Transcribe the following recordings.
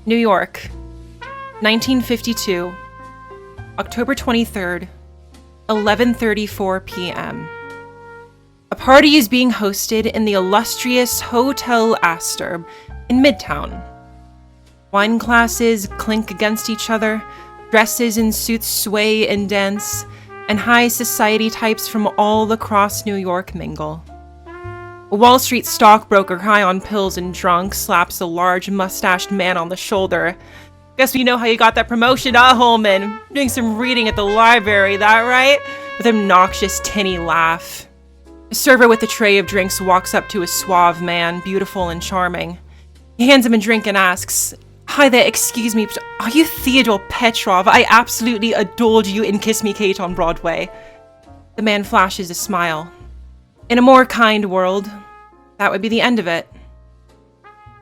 New York, 1952, October 23rd, 11:34 p.m. A party is being hosted in the illustrious Hotel Astor in Midtown. Wine glasses clink against each other, dresses and suits sway and dance, and high society types from all across New York mingle. A Wall Street stockbroker high on pills and drunk slaps a large mustached man on the shoulder. Guess we know how you got that promotion, Holman? Doing some reading at the library, that right? With an obnoxious tinny laugh. A server with a tray of drinks walks up to a suave man, beautiful and charming. He hands him a drink and asks, "Hi there, excuse me, but are you Theodore Petrov? I absolutely adored you in Kiss Me Kate on Broadway." The man flashes a smile. In a more kind world, that would be the end of it.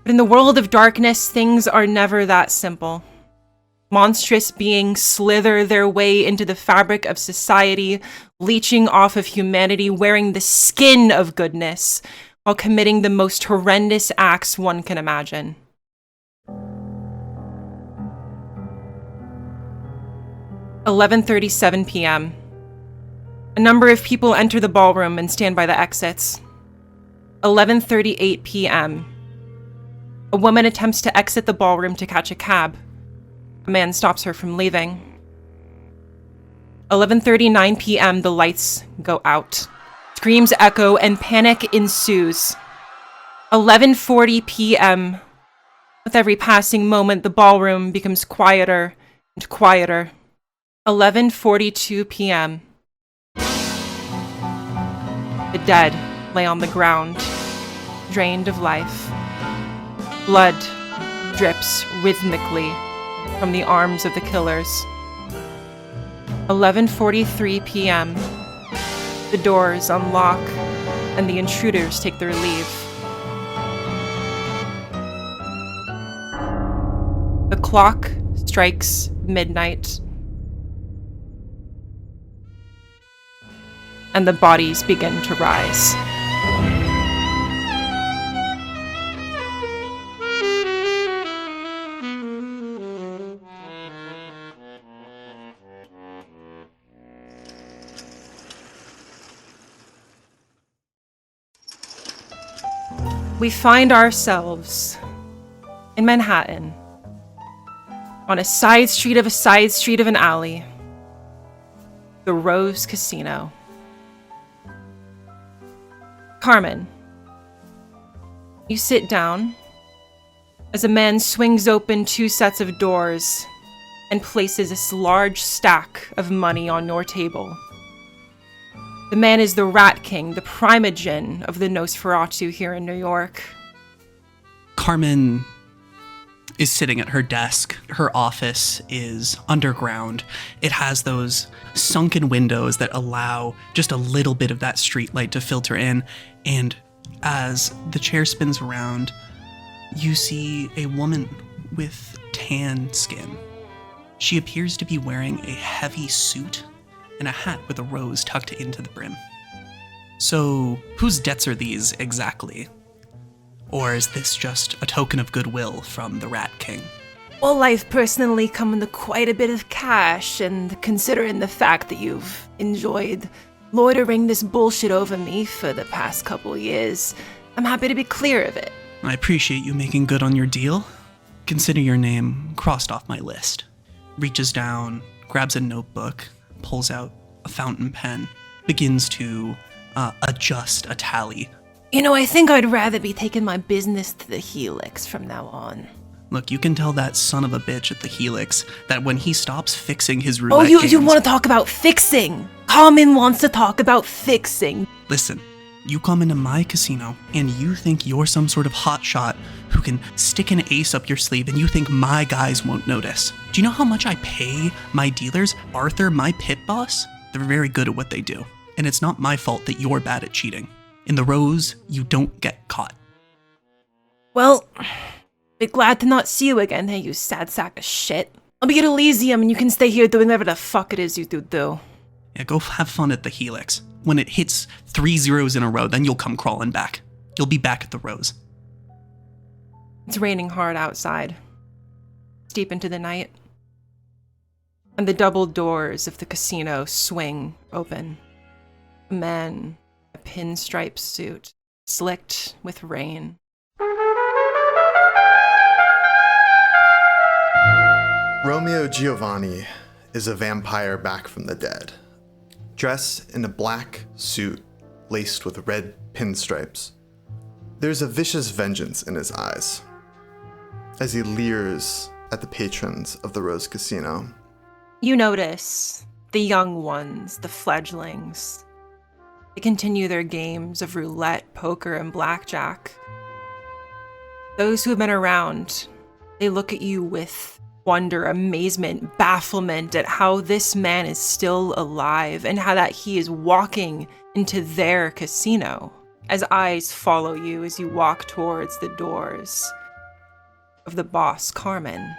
But in the world of darkness, things are never that simple. Monstrous beings slither their way into the fabric of society, leeching off of humanity, wearing the skin of goodness, while committing the most horrendous acts one can imagine. "11:37 p.m. A number of people enter the ballroom and stand by the exits. 11:38 p.m. A woman attempts to exit the ballroom to catch a cab. A man stops her from leaving. 11:39 p.m. The lights go out. Screams echo and panic ensues. 11:40 p.m. With every passing moment, the ballroom becomes quieter and quieter. 11:42 p.m. The dead lay on the ground, drained of life. Blood drips rhythmically from the arms of the killers. 11:43 p.m. The doors unlock and the intruders take their leave. The clock strikes midnight. And the bodies begin to rise. We find ourselves in Manhattan, on a side street of an alley, the Rose Casino. Carmen, you sit down as a man swings open two sets of doors and places this large stack of money on your table. The man is the Rat King, the primogen of the Nosferatu here in New York. Carmen is sitting at her desk. Her office is underground. It has those sunken windows that allow just a little bit of that street light to filter in. And as the chair spins around, you see a woman with tan skin. She appears to be wearing a heavy suit and a hat with a rose tucked into the brim. So, whose debts are these exactly? Or is this just a token of goodwill from the Rat King? Well, I've personally come into quite a bit of cash, and considering the fact that you've enjoyed loitering this bullshit over me for the past couple years, I'm happy to be clear of it. I appreciate you making good on your deal. Consider your name crossed off my list. Reaches down, grabs a notebook, pulls out a fountain pen, begins to adjust a tally. You know, I think I'd rather be taking my business to the Helix from now on. Look, you can tell that son of a bitch at the Helix that when he stops fixing his roulette games... games... you want to talk about fixing? Carmen wants to talk about fixing. Listen, you come into my casino and you think you're some sort of hotshot who can stick an ace up your sleeve and you think my guys won't notice. Do you know how much I pay my dealers? Arthur, my pit boss? They're very good at what they do. And it's not my fault that you're bad at cheating. In the Rose, you don't get caught. Well, be glad to not see you again, hey, you sad sack of shit. I'll be at Elysium and you can stay here doing whatever the fuck it is you do. Yeah, go have fun at the Helix. When it hits 3 zeros in a row, then you'll come crawling back. You'll be back at the Rose. It's raining hard outside. deep into the night, and the double doors of the casino swing open. A man, a pinstripe suit, slicked with rain. Romeo Giovanni is a vampire back from the dead, dressed in a black suit laced with red pinstripes. There's a vicious vengeance in his eyes as he leers at the patrons of the Rose Casino. You notice the young ones, the fledglings. They continue their games of roulette, poker, and blackjack. Those who have been around, they look at you with wonder, amazement, bafflement at how this man is still alive and how that he is walking into their casino. As eyes follow you as you walk towards the doors of the boss, Carmen.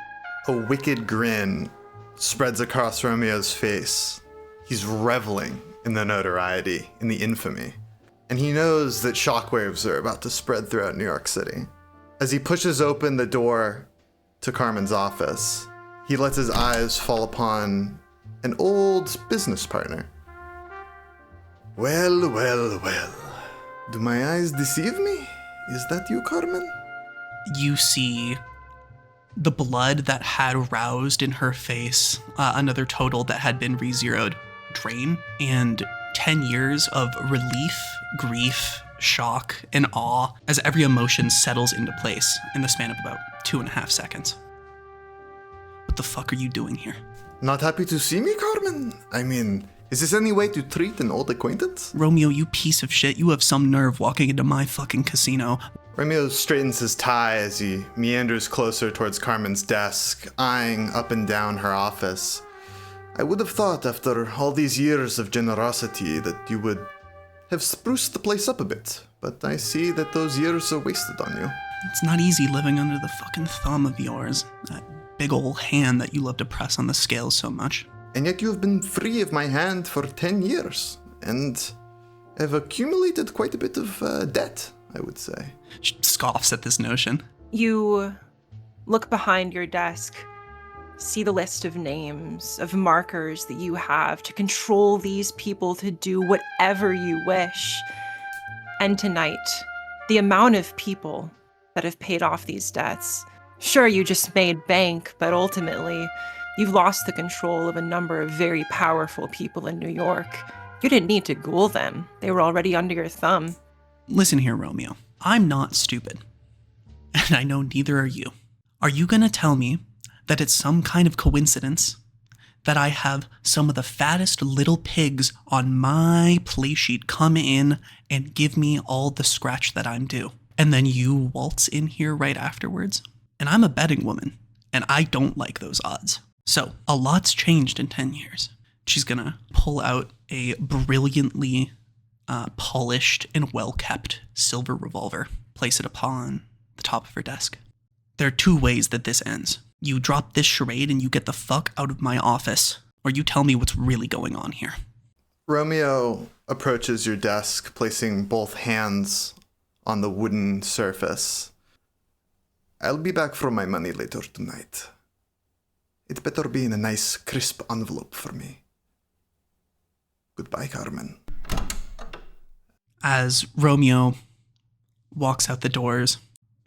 A wicked grin spreads across Romeo's face. He's reveling in the notoriety, in the infamy. And he knows that shockwaves are about to spread throughout New York City. As he pushes open the door to Carmen's office, he lets his eyes fall upon an old business partner. Well, well, well. Do my eyes deceive me? Is that you, Carmen? You see the blood that had roused in her face, another total that had been re-zeroed, drain, and 10 years of relief, grief, shock, and awe as every emotion settles into place in the span of about 2.5 seconds. What the fuck are you doing here? Not happy to see me, Carmen? I mean, is this any way to treat an old acquaintance? Romeo, you piece of shit, you have some nerve walking into my fucking casino. Romeo straightens his tie as he meanders closer towards Carmen's desk, eyeing up and down her office. I would have thought after all these years of generosity that you would have spruced the place up a bit, but I see that those years are wasted on you. It's not easy living under the fucking thumb of yours, that big ol' hand that you love to press on the scales so much. And yet you have been free of my hand for 10 years, and have accumulated quite a bit of debt, I would say. She scoffs at this notion. You look behind your desk, see the list of names, of markers that you have to control these people to do whatever you wish. And tonight, the amount of people that have paid off these debts. Sure, you just made bank, but ultimately, you've lost the control of a number of very powerful people in New York. You didn't need to ghoul them. They were already under your thumb. Listen here, Romeo. I'm not stupid. And I know neither are you. Are you gonna tell me that it's some kind of coincidence that I have some of the fattest little pigs on my play sheet come in and give me all the scratch that I'm due? And then you waltz in here right afterwards? And I'm a betting woman, and I don't like those odds. So, a lot's changed in 10 years. She's gonna pull out a brilliantly polished and well-kept silver revolver, place it upon the top of her desk. There are 2 ways that this ends. You drop this charade and you get the fuck out of my office, or you tell me what's really going on here. Romeo approaches your desk, placing both hands on the wooden surface. I'll be back for my money later tonight. It better be in a nice, crisp envelope for me. Goodbye, Carmen. As Romeo walks out the doors,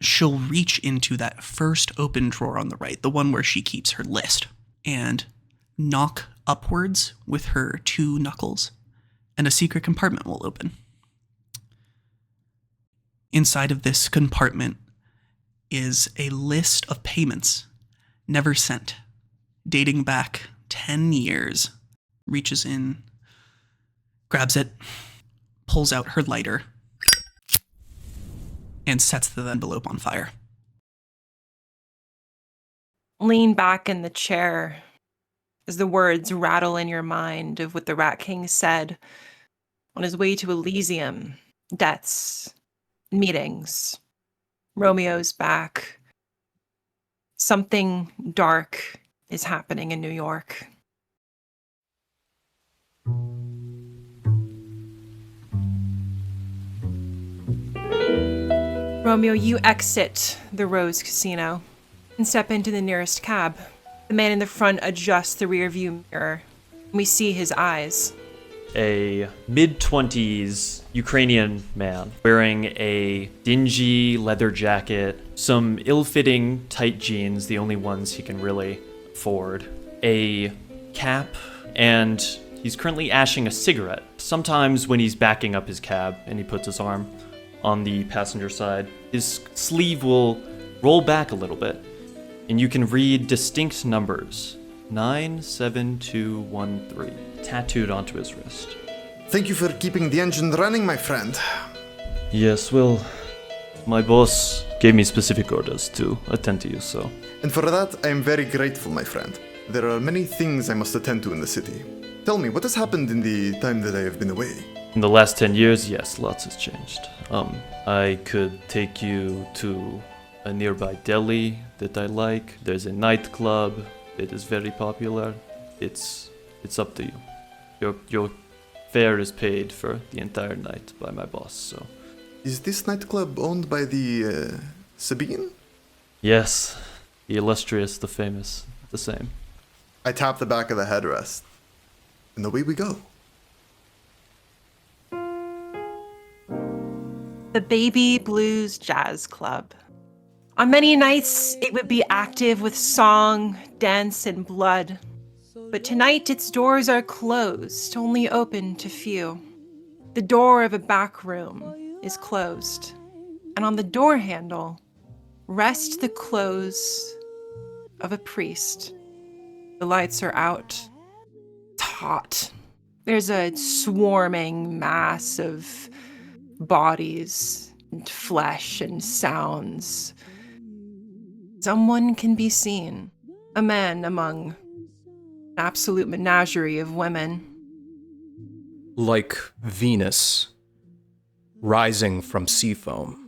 she'll reach into that first open drawer on the right, the one where she keeps her list, and knock upwards with her 2 knuckles, and a secret compartment will open. Inside of this compartment is a list of payments never sent, dating back 10 years. Reaches in, grabs it, pulls out her lighter, and sets the envelope on fire. Lean back in the chair as the words rattle in your mind of what the Rat King said on his way to Elysium. Debts, meetings, Romeo's back. Something dark is happening in New York. Romeo, you exit the Rose Casino. and step into the nearest cab. The man in the front adjusts the rearview mirror. We see his eyes. A mid-20s Ukrainian man wearing a dingy leather jacket, some ill-fitting tight jeans, the only ones he can really afford, a cap, and he's currently ashing a cigarette. Sometimes when he's backing up his cab and he puts his arm on the passenger side, his sleeve will roll back a little bit, and you can read distinct numbers, 97213, tattooed onto his wrist. Thank you for keeping the engine running, my friend. Yes, well, my boss gave me specific orders to attend to you, so. And for that, I am very grateful, my friend. There are many things I must attend to in the city. Tell me, what has happened in the time that I have been away? In the last 10 years, yes, lots has changed. I could take you to a nearby deli that I like. There's a nightclub that is very popular. It's up to you. Your fare is paid for the entire night by my boss, so. Is this nightclub owned by the, Sabine? Yes, the illustrious, the famous, the same. I tap the back of the headrest, and away we go. The Baby Blues Jazz Club. On many nights, it would be active with song, dance, and blood. But tonight, its doors are closed, only open to few. The door of a back room is closed, and on the door handle rests the clothes of a priest. The lights are out. It's hot. There's a swarming mass of bodies and flesh and sounds. Someone can be seen, a man among an absolute menagerie of women. Like Venus rising from sea foam,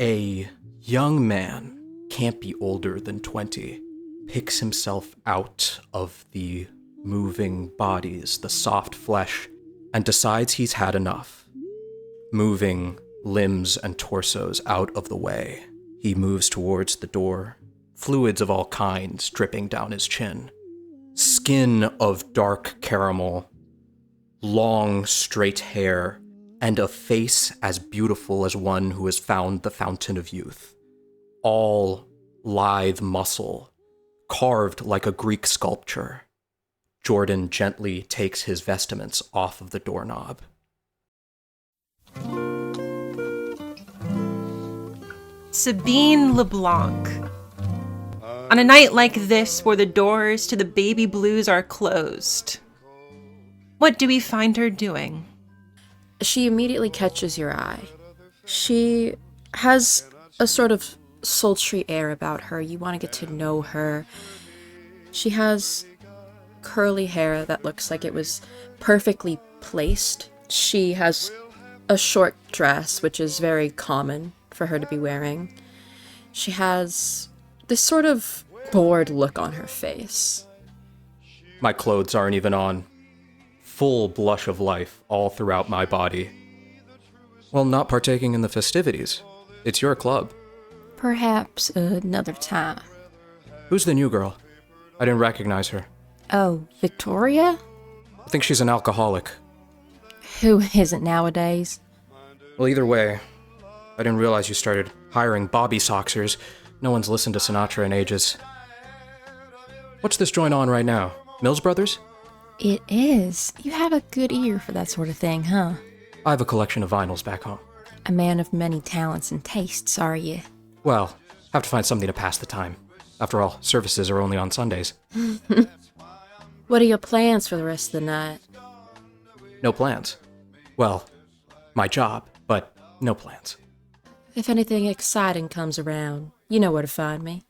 a young man, can't be older than 20, picks himself out of the moving bodies, the soft flesh, and decides he's had enough. Moving limbs and torsos out of the way, he moves towards the door, fluids of all kinds dripping down his chin. Skin of dark caramel, long straight hair, and a face as beautiful as one who has found the fountain of youth. All lithe muscle, carved like a Greek sculpture. Jordan gently takes his vestments off of the doorknob. Sabine LeBlanc. On a night like this, where the doors to the Baby Blues are closed, what do we find her doing? She immediately catches your eye. She has a sort of sultry air about her. You want to get to know her. She has curly hair that looks like it was perfectly placed. She has a short dress, which is very common for her to be wearing. She has this sort of bored look on her face. My clothes aren't even on. Full blush of life all throughout my body. Well, not partaking in the festivities. It's your club. Perhaps another time. Who's the new girl? I didn't recognize her. Oh, Victoria? I think she's an alcoholic. Who isn't nowadays? Well, either way, I didn't realize you started hiring Bobby Soxers. No one's listened to Sinatra in ages. What's this joint on right now? Mills Brothers? It is. You have a good ear for that sort of thing, huh? I have a collection of vinyls back home. A man of many talents and tastes, are you? Well, have to find something to pass the time. After all, services are only on Sundays. What are your plans for the rest of the night? No plans. Well, my job, but no plans. If anything exciting comes around, you know where to find me.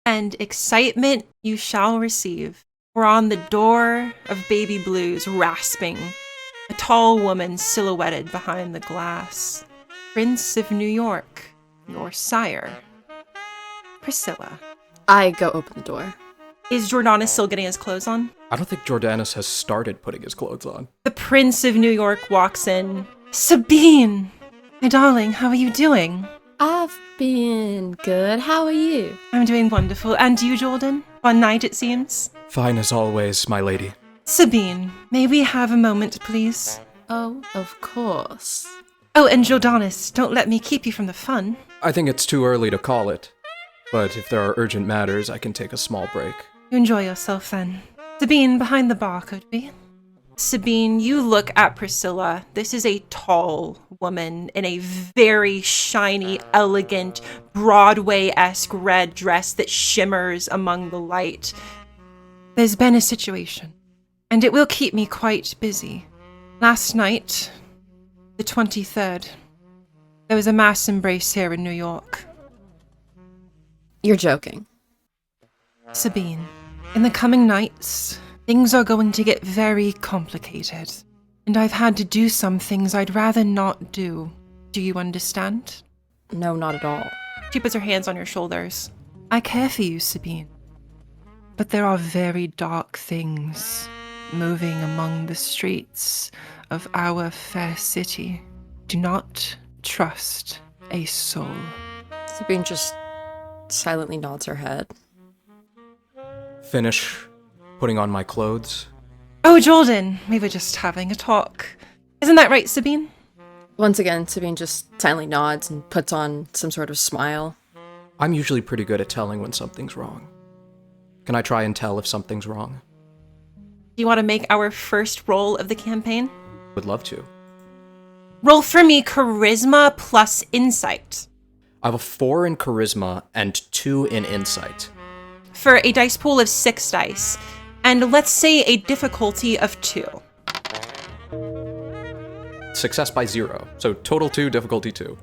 And excitement you shall receive. We're on the door of Baby Blues, rasping. A tall woman silhouetted behind the glass. Prince of New York, your sire. Priscilla. I go open the door. Is Jordanus still getting his clothes on? I don't think Jordanus has started putting his clothes on. The Prince of New York walks in. Sabine! My darling, how are you doing? I've been good. How are you? I'm doing wonderful. And you, Jordan? One night, it seems. Fine as always, my lady. Sabine, may we have a moment, please? Oh, of course. Oh, and Jordanus, don't let me keep you from the fun. I think it's too early to call it, but if there are urgent matters, I can take a small break. You enjoy yourself, then. Sabine, behind the bar, could we? Sabine, you look at Priscilla. This is a tall woman in a very shiny, elegant, Broadway-esque red dress that shimmers among the light. There's been a situation, and it will keep me quite busy. Last night, the 23rd, there was a mass embrace here in New York. You're joking. Sabine, in the coming nights, things are going to get very complicated, and I've had to do some things I'd rather not do. Do you understand? No, not at all. She puts her hands on your shoulders. I care for you, Sabine, but there are very dark things moving among the streets of our fair city. Do not trust a soul. Sabine just silently nods her head. Finish putting on my clothes. Oh, Jordan, we were just having a talk. Isn't that right, Sabine? Once again, Sabine just silently nods and puts on some sort of smile. I'm usually pretty good at telling when something's wrong. Can I try and tell if something's wrong? Do you want to make our first roll of the campaign? Would love to. Roll for me charisma plus insight. I have a 4 in charisma and 2 in insight. For a dice pool of 6 dice, and let's say a difficulty of 2. Success by 0, so total 2, difficulty 2.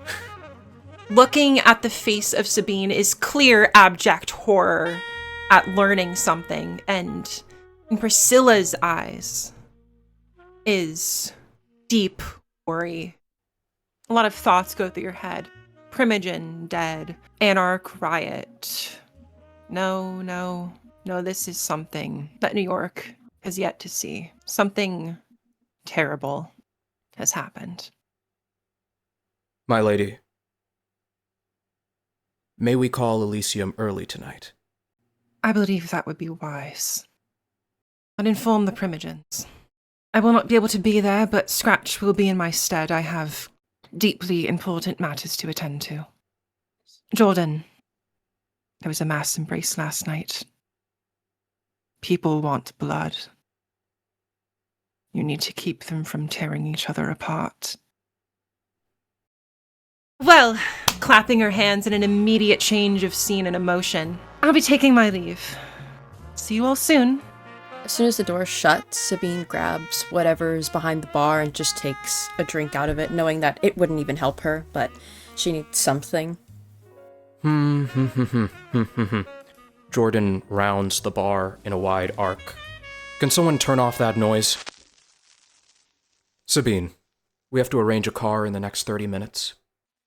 Looking at the face of Sabine is clear abject horror at learning something, and in Priscilla's eyes is deep worry. A lot of thoughts go through your head. Primogen dead. Anarch riot. No, this is something that New York has yet to see. Something terrible has happened. My lady, may we call Elysium early tonight? I believe that would be wise. I'd inform the Primogens. I will not be able to be there, but Scratch will be in my stead. I have deeply important matters to attend to. Jordan, there was a mass embrace last night. People want blood. You need to keep them from tearing each other apart. Well, clapping her hands in an immediate change of scene and emotion, I'll be taking my leave. See you all soon. As soon as the door shuts, Sabine grabs whatever's behind the bar and just takes a drink out of it, knowing that it wouldn't even help her, but she needs something. Jordan rounds the bar in a wide arc. Can someone turn off that noise? Sabine, we have to arrange a car in the next 30 minutes.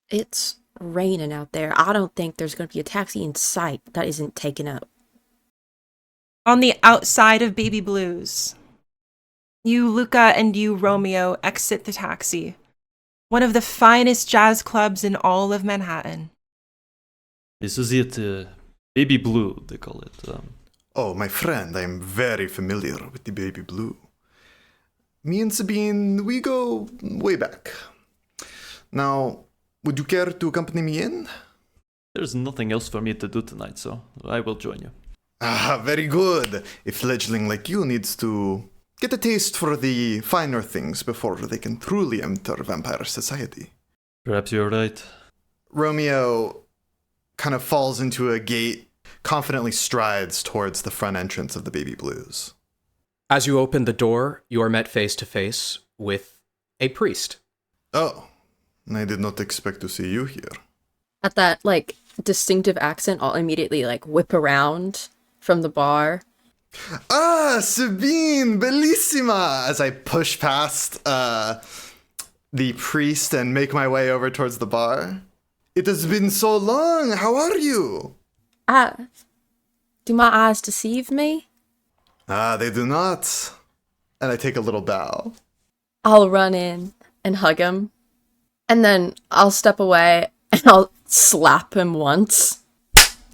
It's raining out there. I don't think there's going to be a taxi in sight that isn't taken up. On the outside of Baby Blues, you, Luka, and you, Romeo, exit the taxi. One of the finest jazz clubs in all of Manhattan. This is it, Baby Blue, they call it. Oh, my friend, I am very familiar with the Baby Blue. Me and Sabine, we go way back. Now, would you care to accompany me in? There's nothing else for me to do tonight, so I will join you. Ah, very good. A fledgling like you needs to get a taste for the finer things before they can truly enter vampire society. Perhaps you're right. Romeo kind of falls into a gait, confidently strides towards the front entrance of the Baby Blues. As you open the door, you are met face to face with a priest. Oh, I did not expect to see you here. At that, distinctive accent, I'll immediately, whip around from the bar. Ah, Sabine, bellissima! As I push past the priest and make my way over towards the bar. It has been so long. How are you? Do my eyes deceive me? Ah, they do not. And I take a little bow. I'll run in and hug him. And then I'll step away and I'll slap him once.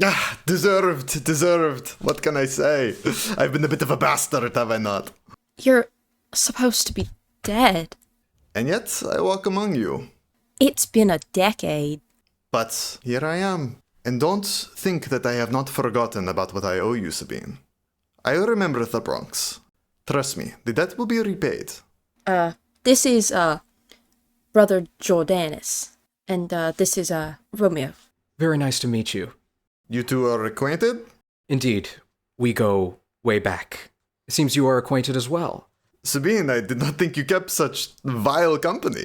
Ah, deserved. What can I say? I've been a bit of a bastard, have I not? You're supposed to be dead. And yet, I walk among you. It's been a decade. But here I am. And don't think that I have not forgotten about what I owe you, Sabine. I remember the Bronx. Trust me, the debt will be repaid. This is, Brother Jordanus. And, this is, Romeo. Very nice to meet you. You two are acquainted? Indeed, we go way back. It seems you are acquainted as well. Sabine, I did not think you kept such vile company.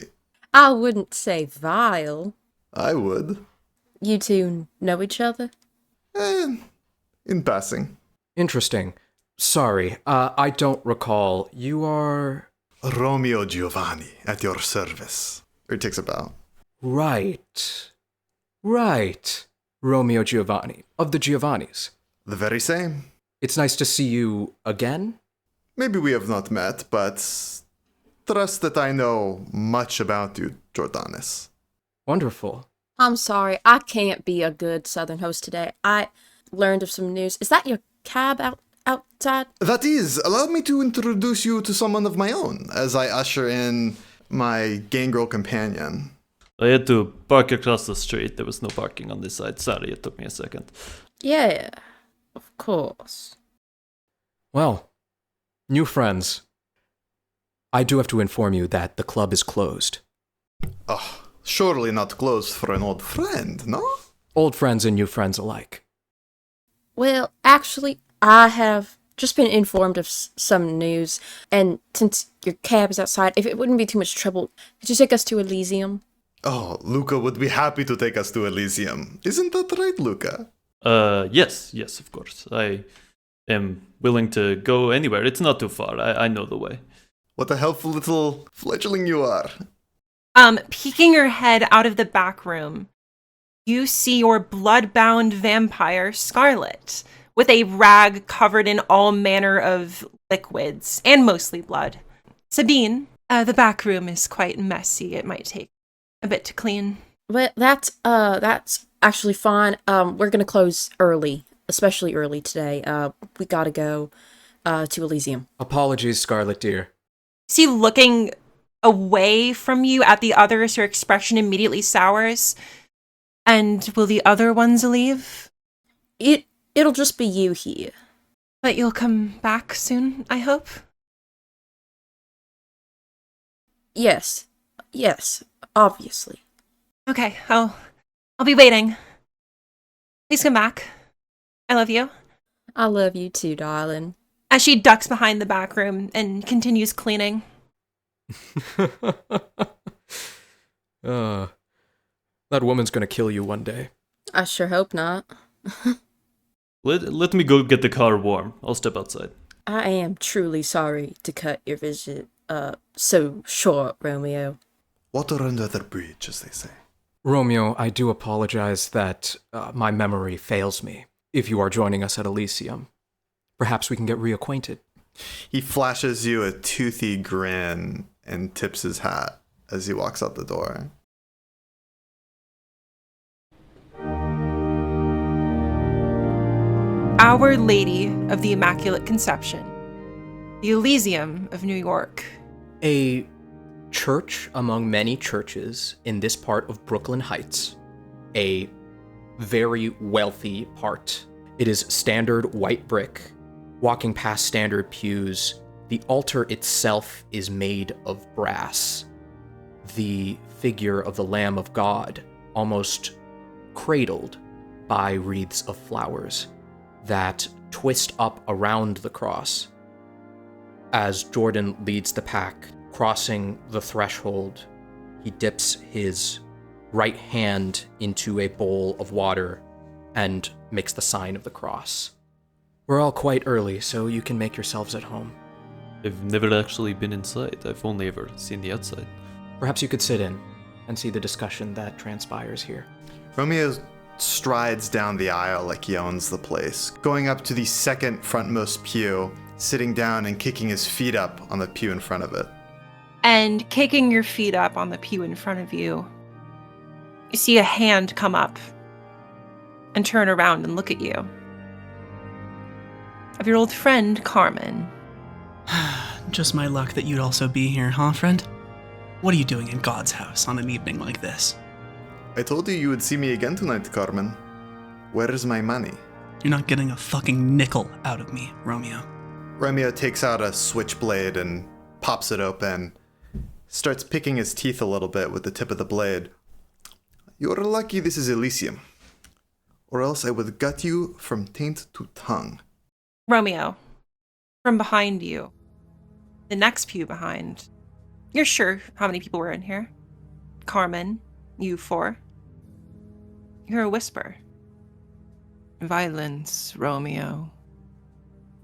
I wouldn't say vile. I would. You two know each other? In passing. Interesting. Sorry, I don't recall. You are... Romeo Giovanni, at your service. Or he takes a bow. Right. Romeo Giovanni, of the Giovannis. The very same. It's nice to see you again. Maybe we have not met, but trust that I know much about you, Jordanus. Wonderful. I'm sorry, I can't be a good Southern host today. I learned of some news. Is that your cab outside? That is, allow me to introduce you to someone of my own, as I usher in my gangrel companion. I had to park across the street. There was no parking on this side. Sorry, it took me a second. Yeah, of course. Well, new friends. I do have to inform you that the club is closed. Oh, surely not closed for an old friend, no? Old friends and new friends alike. Well, actually, I have just been informed of some news, and since your cab is outside, if it wouldn't be too much trouble, could you take us to Elysium? Oh, Luka would be happy to take us to Elysium. Isn't that right, Luka? Yes, of course. I am willing to go anywhere. It's not too far. I know the way. What a helpful little fledgling you are. Peeking your head out of the back room, you see your blood-bound vampire, Scarlet, with a rag covered in all manner of liquids, and mostly blood. Sabine, the back room is quite messy. It might take a bit to clean. Well, that's actually fine. We're gonna close early, especially early today. We gotta go, to Elysium. Apologies, Scarlet dear. See, looking away from you at the others, your expression immediately sours. And will the other ones leave? It'll just be you here. But you'll come back soon, I hope? Yes, obviously. Okay, I'll be waiting. Please come back. I love you. I love you too, darling. As she ducks behind the back room and continues cleaning. That woman's gonna kill you one day. I sure hope not. Let me go get the car warm. I'll step outside. I am truly sorry to cut your visit so short, Romeo. Water under the bridge, as they say. Romeo, I do apologize that my memory fails me. If you are joining us at Elysium, perhaps we can get reacquainted. He flashes you a toothy grin and tips his hat as he walks out the door. Our Lady of the Immaculate Conception, the Elysium of New York. A church among many churches in this part of Brooklyn Heights. A very wealthy part. It is standard white brick. Walking past standard pews, the altar itself is made of brass. The figure of the Lamb of God, almost cradled by wreaths of flowers that twist up around the cross. As Jordan leads the pack, crossing the threshold, he dips his right hand into a bowl of water and makes the sign of the cross. We're all quite early, so you can make yourselves at home. I've never actually been inside. I've only ever seen the outside. Perhaps you could sit in and see the discussion that transpires here. Romeo strides down the aisle like he owns the place, going up to the second frontmost pew, sitting down and kicking his feet up on the pew in front of it. And kicking your feet up on the pew in front of you, You see a hand come up and turn around and look at you. Of your old friend, Carmen. Just my luck that you'd also be here, huh, friend? What are you doing in God's house on an evening like this? I told you would see me again tonight, Carmen. Where is my money? You're not getting a fucking nickel out of me, Romeo. Romeo takes out a switchblade and pops it open, starts picking his teeth a little bit with the tip of the blade. You're lucky this is Elysium, or else I would gut you from taint to tongue. Romeo, from behind you, the next pew behind. You're sure how many people were in here? Carmen, you four. You hear a whisper. Violence, Romeo,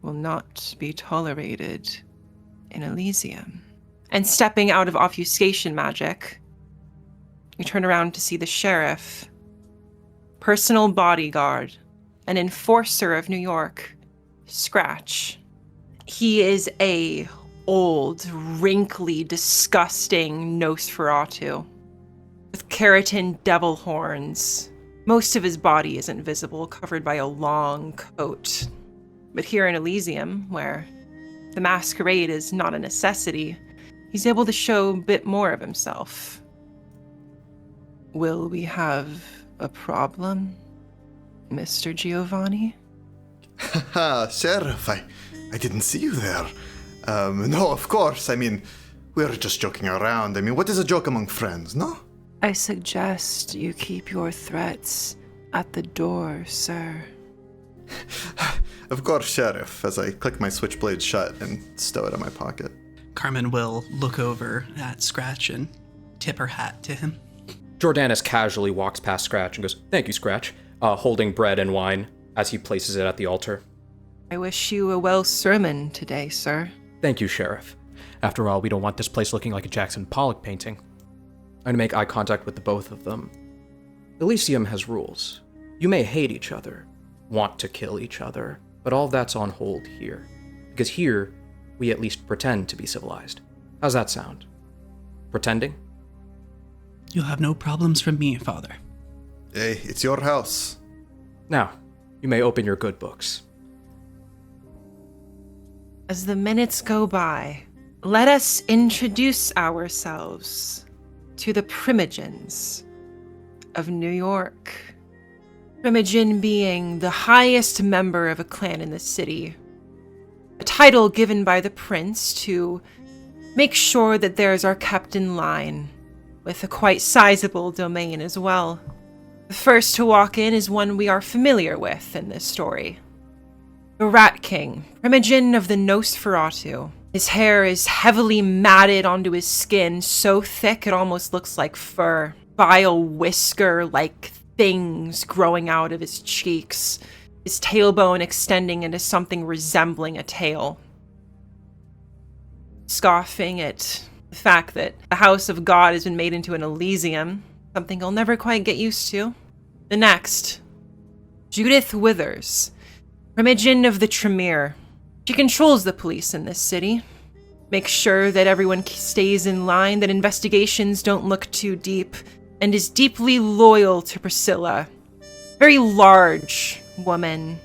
will not be tolerated in Elysium. And stepping out of obfuscation magic, you turn around to see the sheriff, personal bodyguard, an enforcer of New York, Scratch. He is a old, wrinkly, disgusting Nosferatu with keratin devil horns. Most of his body isn't visible, covered by a long coat. But here in Elysium, where the masquerade is not a necessity, he's able to show a bit more of himself. Will we have a problem, Mr. Giovanni? Haha, Sheriff, I didn't see you there. No, of course, I mean, we're just joking around. I mean, what is a joke among friends, no? I suggest you keep your threats at the door, sir. Of course, Sheriff, as I click my switchblade shut and stow it in my pocket. Carmen will look over at Scratch and tip her hat to him. Jordanus casually walks past Scratch and goes, "Thank you, Scratch," holding bread and wine as he places it at the altar. I wish you a well sermon today, sir. "Thank you, Sheriff. After all, we don't want this place looking like a Jackson Pollock painting." I'm going to make eye contact with the both of them. Elysium has rules. You may hate each other, want to kill each other, but all that's on hold here. Because here, we at least pretend to be civilized. How's that sound? Pretending? You'll have no problems from me, Father. Hey, it's your house. Now, you may open your good books. As the minutes go by, let us introduce ourselves to the Primogens of New York. Primogen being the highest member of a clan in the city, a title given by the prince to make sure that theirs are kept in line, with a quite sizable domain as well. The first to walk in is one we are familiar with in this story. The Rat King, Primogen of the Nosferatu. His hair is heavily matted onto his skin, so thick it almost looks like fur. Vile whisker-like things growing out of his cheeks, his tailbone extending into something resembling a tail. Scoffing at the fact that the house of God has been made into an Elysium, something he'll never quite get used to. The next, Judith Withers, Primogen of the Tremere. She controls the police in this city, makes sure that everyone stays in line, that investigations don't look too deep, and is deeply loyal to Priscilla. Very large woman,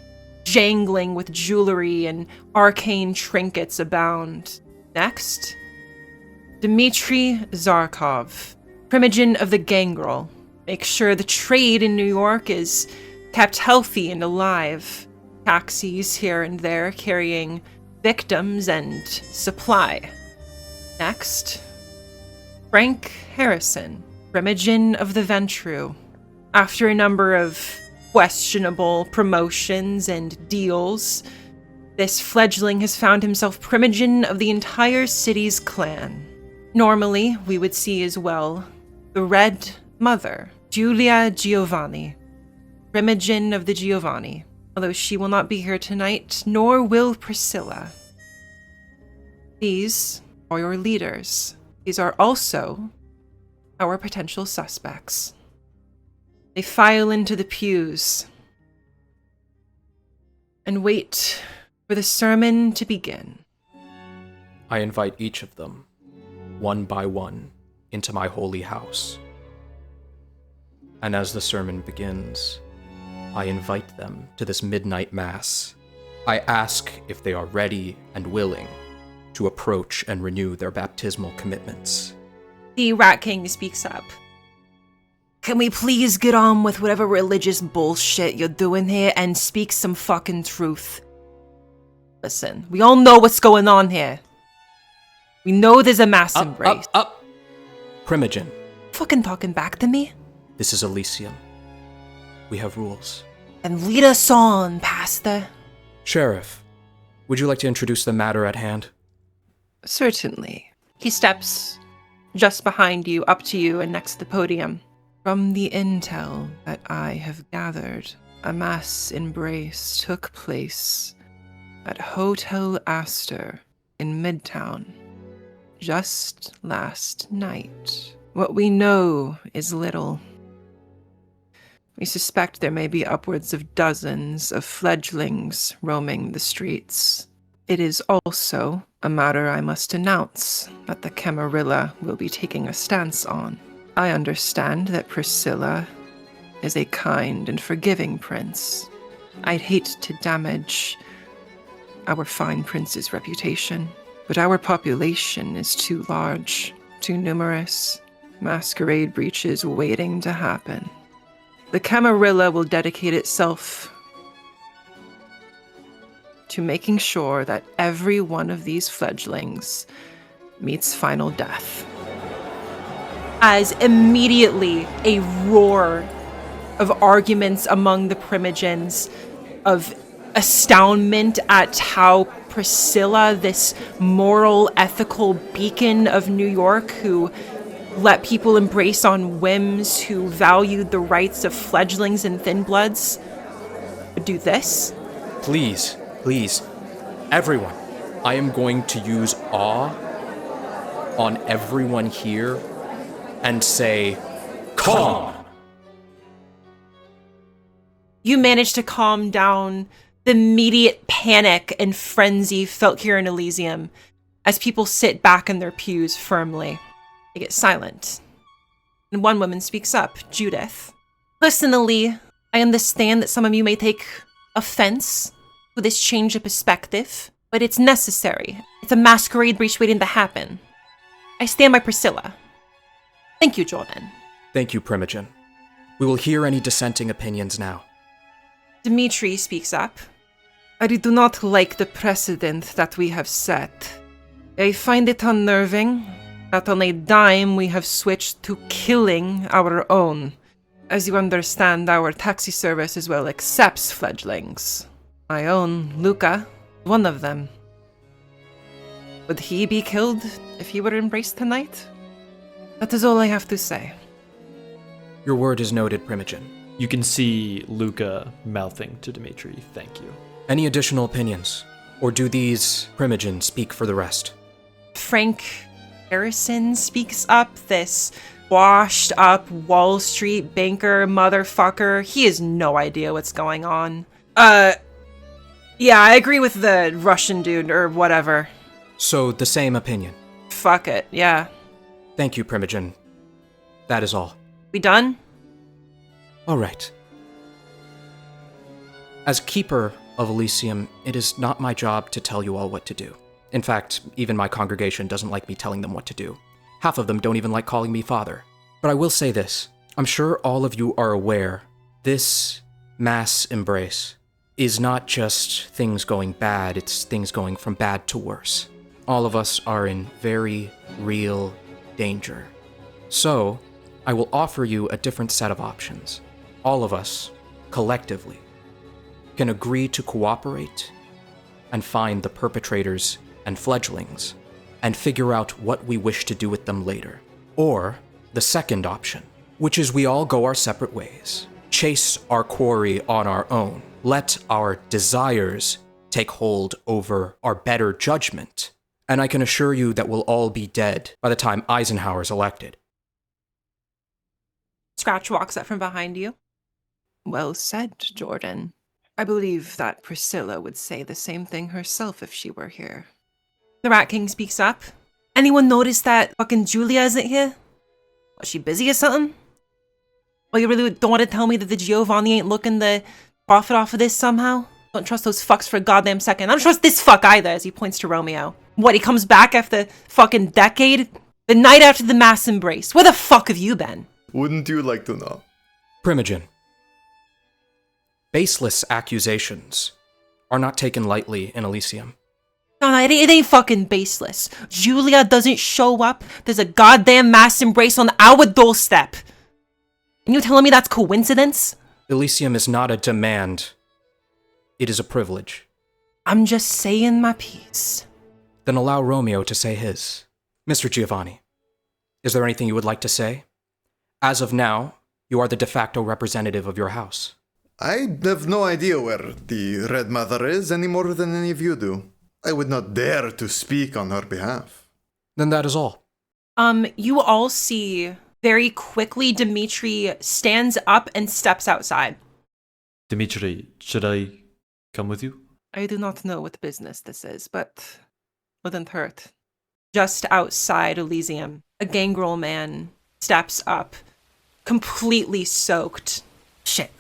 jangling with jewelry and arcane trinkets abound. Next, Dmitry Zarkov, Primogen of the Gangrel. Makes sure the trade in New York is kept healthy and alive. Taxis here and there carrying victims and supply. Next, Frank Harrison, Primogen of the Ventru. After a number of questionable promotions and deals, this fledgling has found himself Primogen of the entire city's clan. Normally, we would see as well the Red Mother, Julia Giovanni, Primogen of the Giovanni. Although she will not be here tonight, nor will Priscilla. These are your leaders. These are also our potential suspects. They file into the pews and wait for the sermon to begin. I invite each of them, one by one, into my holy house. And as the sermon begins, I invite them to this midnight mass. I ask if they are ready and willing to approach and renew their baptismal commitments. The Rat King speaks up. Can we please get on with whatever religious bullshit you're doing here and speak some fucking truth? Listen, we all know what's going on here. We know there's a mass embrace. Up! Primogen, Fucking talking back to me? this is Elysium. We have rules. And lead us on, Pastor. Sheriff, would you like to introduce the matter at hand? Certainly. He steps just behind you, up to you, and next to the podium. From the intel that I have gathered, a mass embrace took place at Hotel Astor in Midtown just last night. What we know is little. We suspect there may be upwards of dozens of fledglings roaming the streets. It is also a matter I must announce that the Camarilla will be taking a stance on. I understand that Priscilla is a kind and forgiving prince. I'd hate to damage our fine prince's reputation, but our population is too large, too numerous. Masquerade breaches waiting to happen. The Camarilla will dedicate itself to making sure that every one of these fledglings meets final death. As immediately a roar of arguments among the Primogens, of astoundment at how Priscilla, this moral, ethical beacon of New York, who let people embrace on whims, who valued the rights of fledglings and thin bloods, would do this. Please, everyone, I am going to use awe on everyone here and say, calm! You managed to calm down the immediate panic and frenzy felt here in Elysium as people sit back in their pews firmly. They get silent. And one woman speaks up, Judith. Personally, I understand that some of you may take offense with this change of perspective, but it's necessary. It's a masquerade breach waiting to happen. I stand by Priscilla. Thank you, Jordan. Thank you, Primogen. We will hear any dissenting opinions now. Dmitri speaks up. I do not like the precedent that we have set. I find it unnerving that on a dime we have switched to killing our own. As you understand, our taxi service as well accepts fledglings. My own Luka, one of them. Would he be killed if he were embraced tonight? That is all I have to say. Your word is noted, Primogen. You can see Luka mouthing to Dmitri, thank you. Any additional opinions? Or do these Primogen speak for the rest? Frank Harrison speaks up, this washed up Wall Street banker motherfucker. He has no idea what's going on. Yeah, I agree with the Russian dude or whatever. So, the same opinion. Fuck it, yeah. Thank you, Primogen. That is all. We done? All right. As Keeper of Elysium, it is not my job to tell you all what to do. In fact, even my congregation doesn't like me telling them what to do. Half of them don't even like calling me father. But I will say this. I'm sure all of you are aware this mass embrace is not just things going bad, it's things going from bad to worse. All of us are in very real danger. So, I will offer you a different set of options. All of us, collectively, can agree to cooperate and find the perpetrators and fledglings and figure out what we wish to do with them later. Or the second option, which is we all go our separate ways, chase our quarry on our own, let our desires take hold over our better judgment, and I can assure you that we'll all be dead by the time Eisenhower's elected. Scratch walks up from behind you. Well said, Jordan. I believe that Priscilla would say the same thing herself if she were here. The Rat King speaks up. Anyone notice that fucking Julia isn't here? Was she busy or something? Well, you really don't want to tell me that the Giovanni ain't looking to profit off of this somehow? Don't trust those fucks for a goddamn second. I don't trust this fuck either, as he points to Romeo. What, he comes back after fucking decade? The night after the mass embrace. Where the fuck have you been? Wouldn't you like to know? Primogen, baseless accusations are not taken lightly in Elysium. No, it ain't fucking baseless. Julia doesn't show up. There's a goddamn mass embrace on our doorstep. And you telling me that's coincidence? Elysium is not a demand. It is a privilege. I'm just saying my piece. Then allow Romeo to say his. Mr. Giovanni, is there anything you would like to say? As of now, you are the de facto representative of your house. I have no idea where the Red Mother is any more than any of you do. I would not dare to speak on her behalf. Then that is all. You all see very quickly Dimitri stands up and steps outside. Dimitri, should I come with you? I do not know what business this is, but wouldn't hurt. Just outside Elysium, a gangrel man steps up, completely soaked. Shit.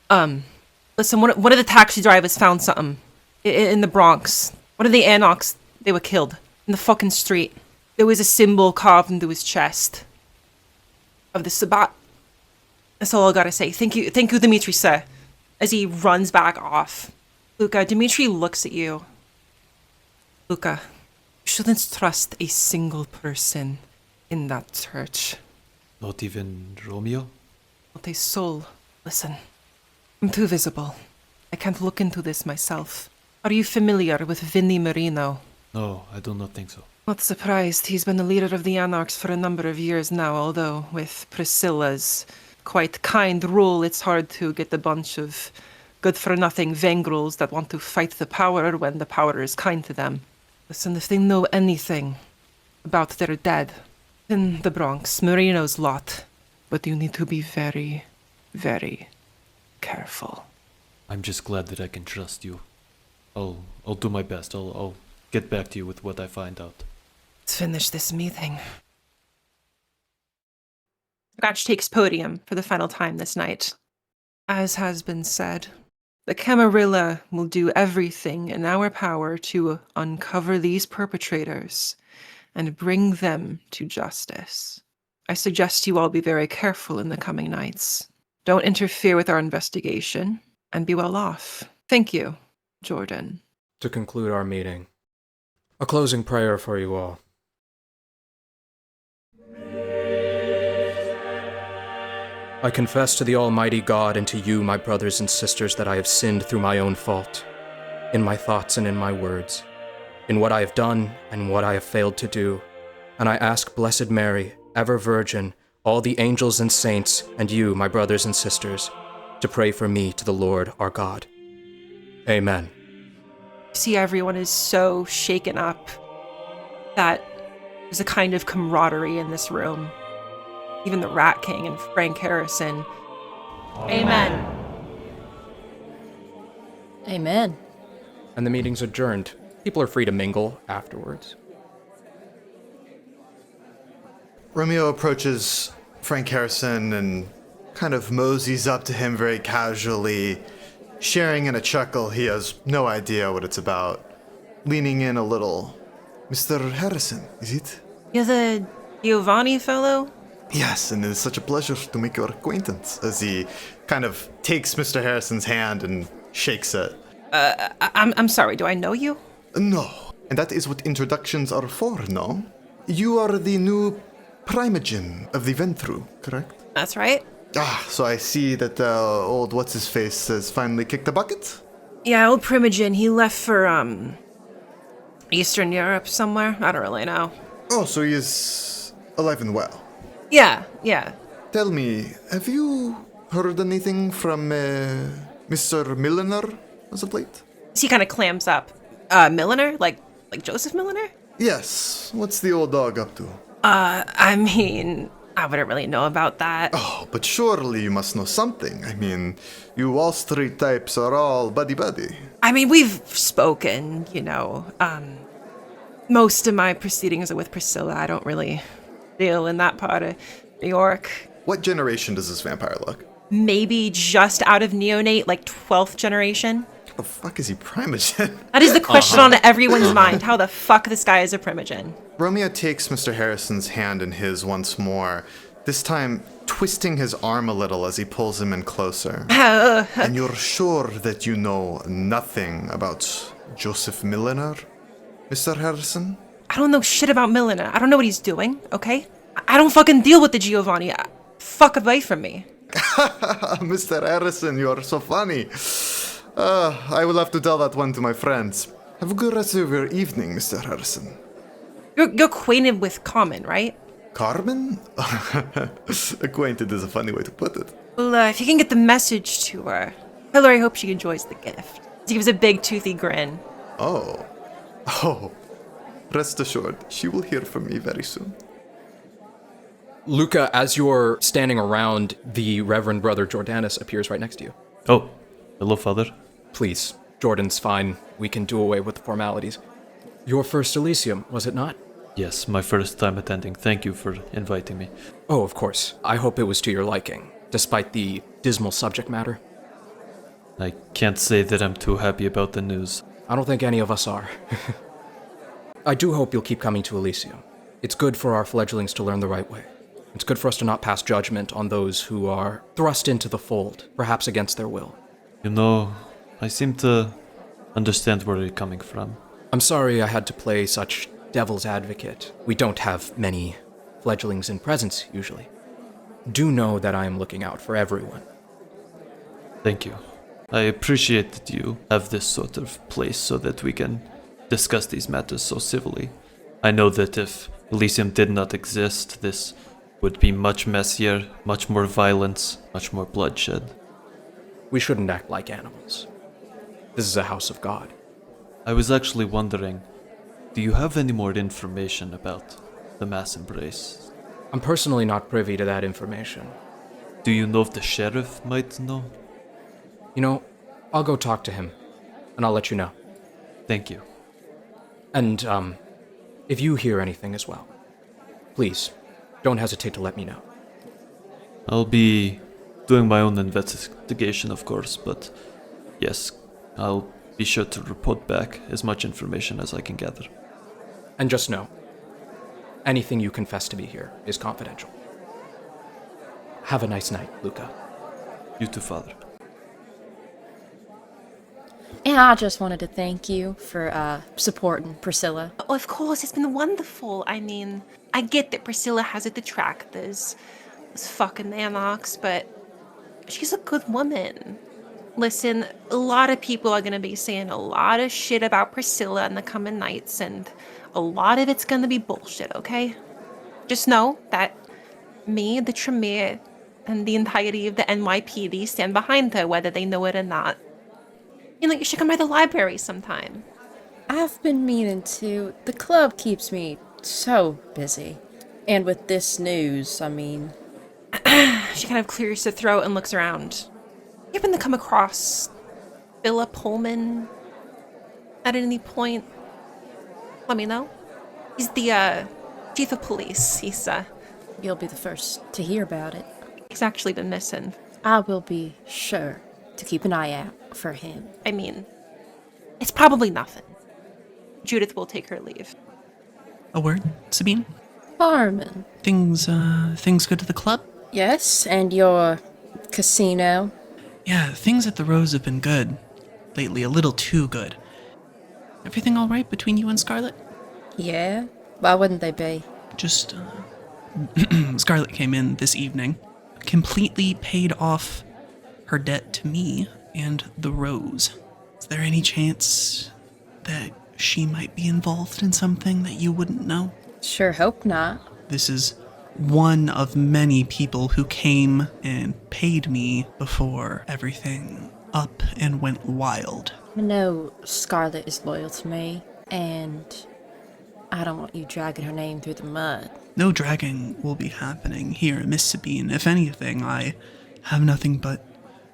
Listen, one of the taxi drivers found something in the Bronx. One of the Anoks, they were killed in the fucking street. There was a symbol carved into his chest of the Sabbat. That's all I gotta say. Thank you, Dimitri, sir. As he runs back off. Luka, Dimitri looks at you. Luka, you shouldn't trust a single person in that church. Not even Romeo? Not a soul. Listen, I'm too visible. I can't look into this myself. Are you familiar with Vinny Marino? No, I do not think so. Not surprised. He's been the leader of the Anarchs for a number of years now, although with Priscilla's quite kind rule, it's hard to get a bunch of good-for-nothing Vengrels that want to fight the power when the power is kind to them. Listen, if they know anything about their dead, in the Bronx, Marino's lot. But you need to be very, very careful. I'm just glad that I can trust you. I'll do my best. I'll get back to you with what I find out. Let's finish this meeting. Gotch takes podium for the final time this night. As has been said, the Camarilla will do everything in our power to uncover these perpetrators and bring them to justice. I suggest you all be very careful in the coming nights. Don't interfere with our investigation, and be well off. Thank you, Jordan. To conclude our meeting, a closing prayer for you all. I confess to the Almighty God and to you, my brothers and sisters, that I have sinned through my own fault, in my thoughts and in my words, in what I have done and what I have failed to do. And I ask Blessed Mary, ever Virgin, all the angels and saints, and you, my brothers and sisters, to pray for me to the Lord our God. Amen. See, everyone is so shaken up that there's a kind of camaraderie in this room. Even the Rat King and Frank Harrison. Amen. Amen. And the meeting's adjourned. People are free to mingle afterwards. Romeo approaches Frank Harrison and kind of moseys up to him very casually, sharing in a chuckle. He has no idea what it's about. Leaning in a little. Mr. Harrison, is it? You're the Giovanni fellow? Yes, and it's such a pleasure to make your acquaintance, as he kind of takes Mr. Harrison's hand and shakes it. I'm sorry, do I know you? No, and that is what introductions are for, no? You are the new primogen of the Ventru, correct? That's right. So I see that old what's-his-face has finally kicked the bucket? Yeah, old Primogen, he left for, Eastern Europe somewhere. I don't really know. Oh, so he is alive and well. Yeah. Tell me, have you heard anything from Mr. Milliner as of late? He kind of clams up. Milliner? Like Joseph Milliner? Yes. What's the old dog up to? I mean, I wouldn't really know about that. Oh, but surely you must know something. I mean, you Wall Street types are all buddy-buddy. I mean, we've spoken, you know. Most of my proceedings are with Priscilla. I don't really deal in that part of New York. What generation does this vampire look? Maybe just out of neonate, like 12th generation? How the fuck is he primogen? That is the question on everyone's mind. How the fuck this guy is a primogen? Romeo takes Mr. Harrison's hand in his once more, this time twisting his arm a little as he pulls him in closer. And you're sure that you know nothing about Joseph Milliner, Mr. Harrison? I don't know shit about Milliner. I don't know what he's doing, okay? I don't fucking deal with the Giovanni. Fuck away from me. Mr. Harrison, you are so funny. I will have to tell that one to my friends. Have a good rest of your evening, Mr. Harrison. You're acquainted with Carmen, right? Carmen? Acquainted is a funny way to put it. Well, if you can get the message to her, tell her I hope she enjoys the gift. He gives a big toothy grin. Oh. Rest assured, she will hear from me very soon. Luka, as you're standing around, the Reverend Brother Jordanus appears right next to you. Oh, hello, Father. Please, Jordan's fine. We can do away with the formalities. Your first Elysium, was it not? Yes, my first time attending. Thank you for inviting me. Oh, of course. I hope it was to your liking, despite the dismal subject matter. I can't say that I'm too happy about the news. I don't think any of us are. I do hope you'll keep coming to Elysium. It's good for our fledglings to learn the right way. It's good for us to not pass judgment on those who are thrust into the fold, perhaps against their will. You know, I seem to understand where you're coming from. I'm sorry I had to play such devil's advocate. We don't have many fledglings in presence, usually. Do know that I am looking out for everyone. Thank you. I appreciate that you have this sort of place so that we can discuss these matters so civilly. I know that if Elysium did not exist, this would be much messier, much more violence, much more bloodshed. We shouldn't act like animals. This is a house of God. I was actually wondering, do you have any more information about the mass embrace? I'm personally not privy to that information. Do you know if the sheriff might know? You know, I'll go talk to him, and I'll let you know. Thank you. And, if you hear anything as well, please, don't hesitate to let me know. I'll be doing my own investigation, of course, but yes, I'll be sure to report back as much information as I can gather. And just know, anything you confess to me here is confidential. Have a nice night, Luka. You too, Father. And I just wanted to thank you for supporting Priscilla. Oh, of course, it's been wonderful. I mean, I get that Priscilla has her detractors, those fucking anarchs, but she's a good woman. Listen, a lot of people are going to be saying a lot of shit about Priscilla in the coming nights, and a lot of it's going to be bullshit, okay? Just know that me, the Tremere, and the entirety of the NYPD stand behind her, whether they know it or not. You know, you should come by the library sometime. I've been meaning to. The club keeps me so busy. And with this news, I mean... She kind of clears her throat and looks around. You happen to come across Philip Pullman at any point? Let me know. He's the chief of police. You'll be the first to hear about it. He's actually been missing. I will be sure to keep an eye out for him. I mean, it's probably nothing. Judith will take her leave. A word, Sabine? Carmen. Things good at the club? Yes, and your casino. Yeah, things at the Rose have been good. Lately, a little too good. Everything all right between you and Scarlett? Yeah? Why wouldn't they be? Just, Scarlett came in this evening, completely paid off her debt to me and the Rose. Is there any chance that she might be involved in something that you wouldn't know? Sure hope not. This is one of many people who came and paid me before everything up and went wild. I know Scarlett is loyal to me, and I don't want you dragging her name through the mud. No dragging will be happening here, Miss Sabine. If anything, I have nothing but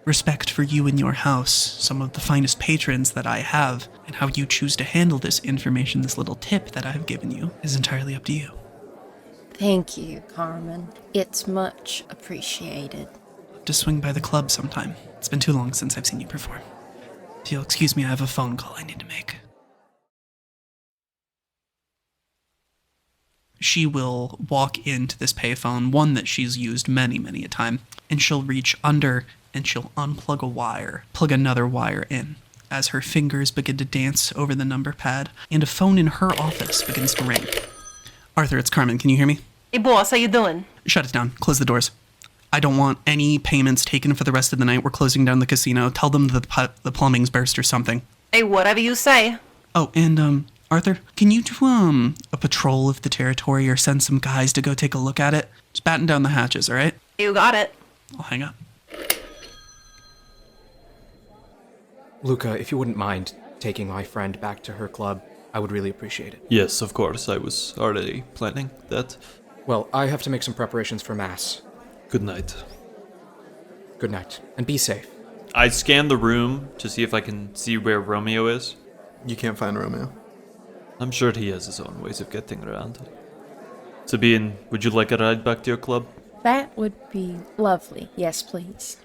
respect for you and your house, some of the finest patrons that I have, and how you choose to handle this information, this little tip that I've given you, is entirely up to you. Thank you, Carmen. It's much appreciated. Just swing by the club sometime. It's been too long since I've seen you perform. If you'll excuse me, I have a phone call I need to make. She will walk into this payphone, one that she's used many, many a time, and she'll reach under and she'll unplug a wire, plug another wire in, as her fingers begin to dance over the number pad, and a phone in her office begins to ring. Arthur, it's Carmen. Can you hear me? Hey, boss, how you doing? Shut it down. Close the doors. I don't want any payments taken for the rest of the night. We're closing down the casino. Tell them that the plumbing's burst or something. Hey, whatever you say. Oh, and, Arthur, can you do, a patrol of the territory or send some guys to go take a look at it? Just batten down the hatches, all right? You got it. I'll hang up. Luka, if you wouldn't mind taking my friend back to her club, I would really appreciate it. Yes, of course. I was already planning that. Well, I have to make some preparations for Mass. Good night. Good night, and be safe. I scan the room to see if I can see where Romeo is. You can't find Romeo. I'm sure he has his own ways of getting around. Sabine, would you like a ride back to your club? That would be lovely. Yes, please.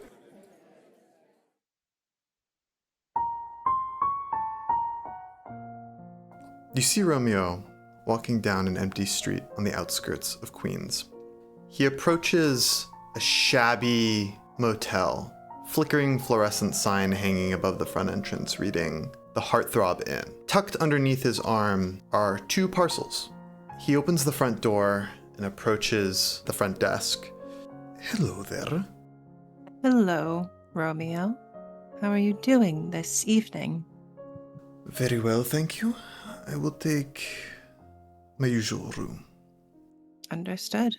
You see Romeo walking down an empty street on the outskirts of Queens. He approaches a shabby motel, flickering fluorescent sign hanging above the front entrance reading The Heartthrob Inn. Tucked underneath his arm are 2 parcels. He opens the front door and approaches the front desk. Hello there. Hello, Romeo. How are you doing this evening? Very well, thank you. I will take my usual room. Understood.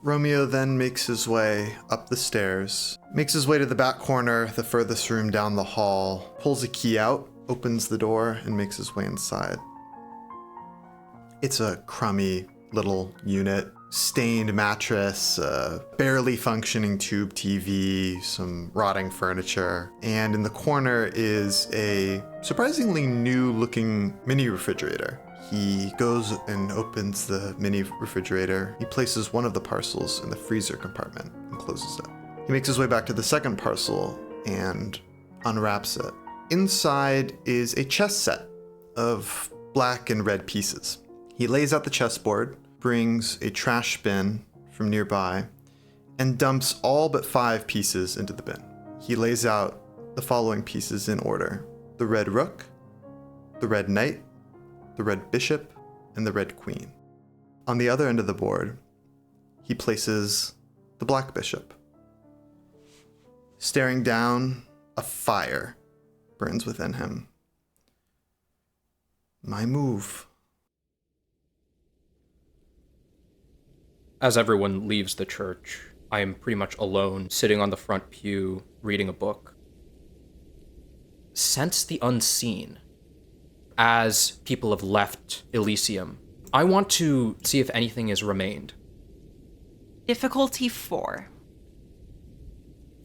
Romeo then makes his way up the stairs, makes his way to the back corner, the furthest room down the hall, pulls a key out, opens the door, and makes his way inside. It's a crummy little unit. Stained mattress, a barely functioning tube TV, some rotting furniture, and in the corner is a surprisingly new-looking mini refrigerator. He goes and opens the mini refrigerator. He places one of the parcels in the freezer compartment and closes it. He makes his way back to the second parcel and unwraps it. Inside is a chess set of black and red pieces. He lays out the chessboard, brings a trash bin from nearby, and dumps all but 5 pieces into the bin. He lays out the following pieces in order: the red rook, the red knight, the red bishop, and the red queen. On the other end of the board, he places the black bishop. Staring down, a fire burns within him. My move. As everyone leaves the church, I am pretty much alone, sitting on the front pew, reading a book. Sense the unseen. As people have left Elysium, I want to see if anything has remained. Difficulty 4.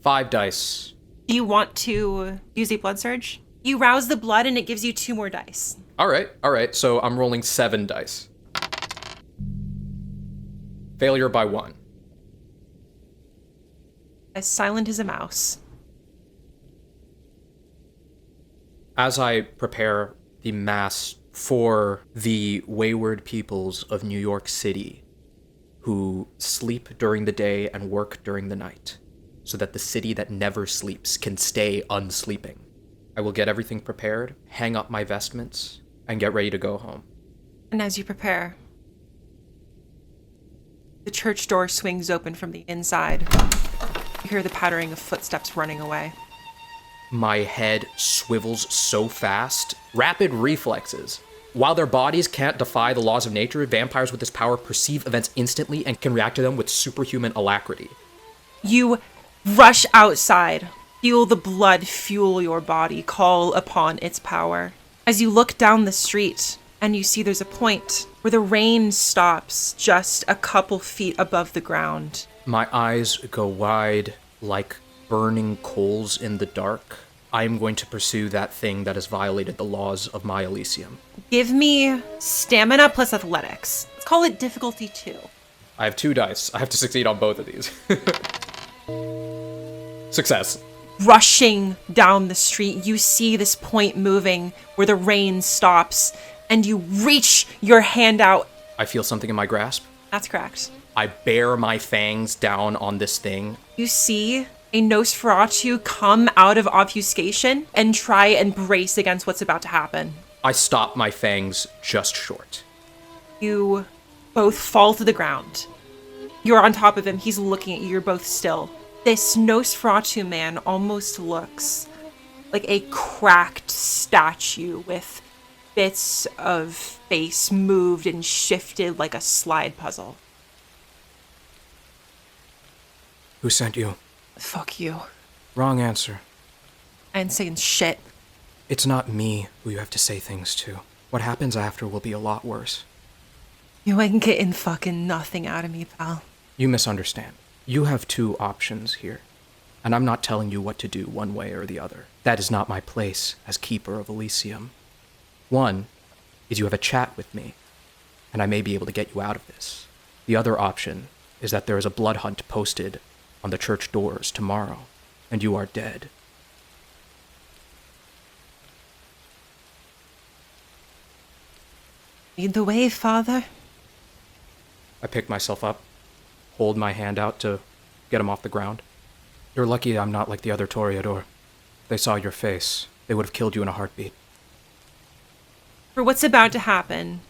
5 dice. Do you want to use a blood surge? You rouse the blood and it gives you 2 more dice. All right, so I'm rolling 7 dice. Failure by 1. As silent as a mouse. As I prepare the Mass for the wayward peoples of New York City who sleep during the day and work during the night, so that the city that never sleeps can stay unsleeping, I will get everything prepared, hang up my vestments, and get ready to go home. And as you prepare, the church door swings open from the inside. You hear the pattering of footsteps running away. My head swivels so fast. Rapid reflexes. While their bodies can't defy the laws of nature, vampires with this power perceive events instantly and can react to them with superhuman alacrity. You rush outside, feel the blood fuel your body, call upon its power. As you look down the street, and you see there's a point where the rain stops just a couple feet above the ground. My eyes go wide like burning coals in the dark. I am going to pursue that thing that has violated the laws of my Elysium. Give me stamina plus athletics. Let's call it difficulty 2. I have 2 dice. I have to succeed on both of these. Success. Rushing down the street, you see this point moving where the rain stops, and you reach your hand out. I feel something in my grasp. That's correct. I bear my fangs down on this thing. You see a Nosferatu come out of obfuscation and try and brace against what's about to happen. I stop my fangs just short. You both fall to the ground. You're on top of him. He's looking at you. You're both still. This Nosferatu man almost looks like a cracked statue with bits of face moved and shifted like a slide puzzle. Who sent you? Fuck you. Wrong answer. I ain't saying shit. It's not me who you have to say things to. What happens after will be a lot worse. You ain't getting fucking nothing out of me, pal. You misunderstand. You have 2 options here, and I'm not telling you what to do one way or the other. That is not my place as Keeper of Elysium. One is you have a chat with me, and I may be able to get you out of this. The other option is that there is a blood hunt posted on the church doors tomorrow, and you are dead. Lead the way, father. I pick myself up, hold my hand out to get him off the ground. You're lucky I'm not like the other Toreador. If they saw your face, they would have killed you in a heartbeat. For what's about to happen,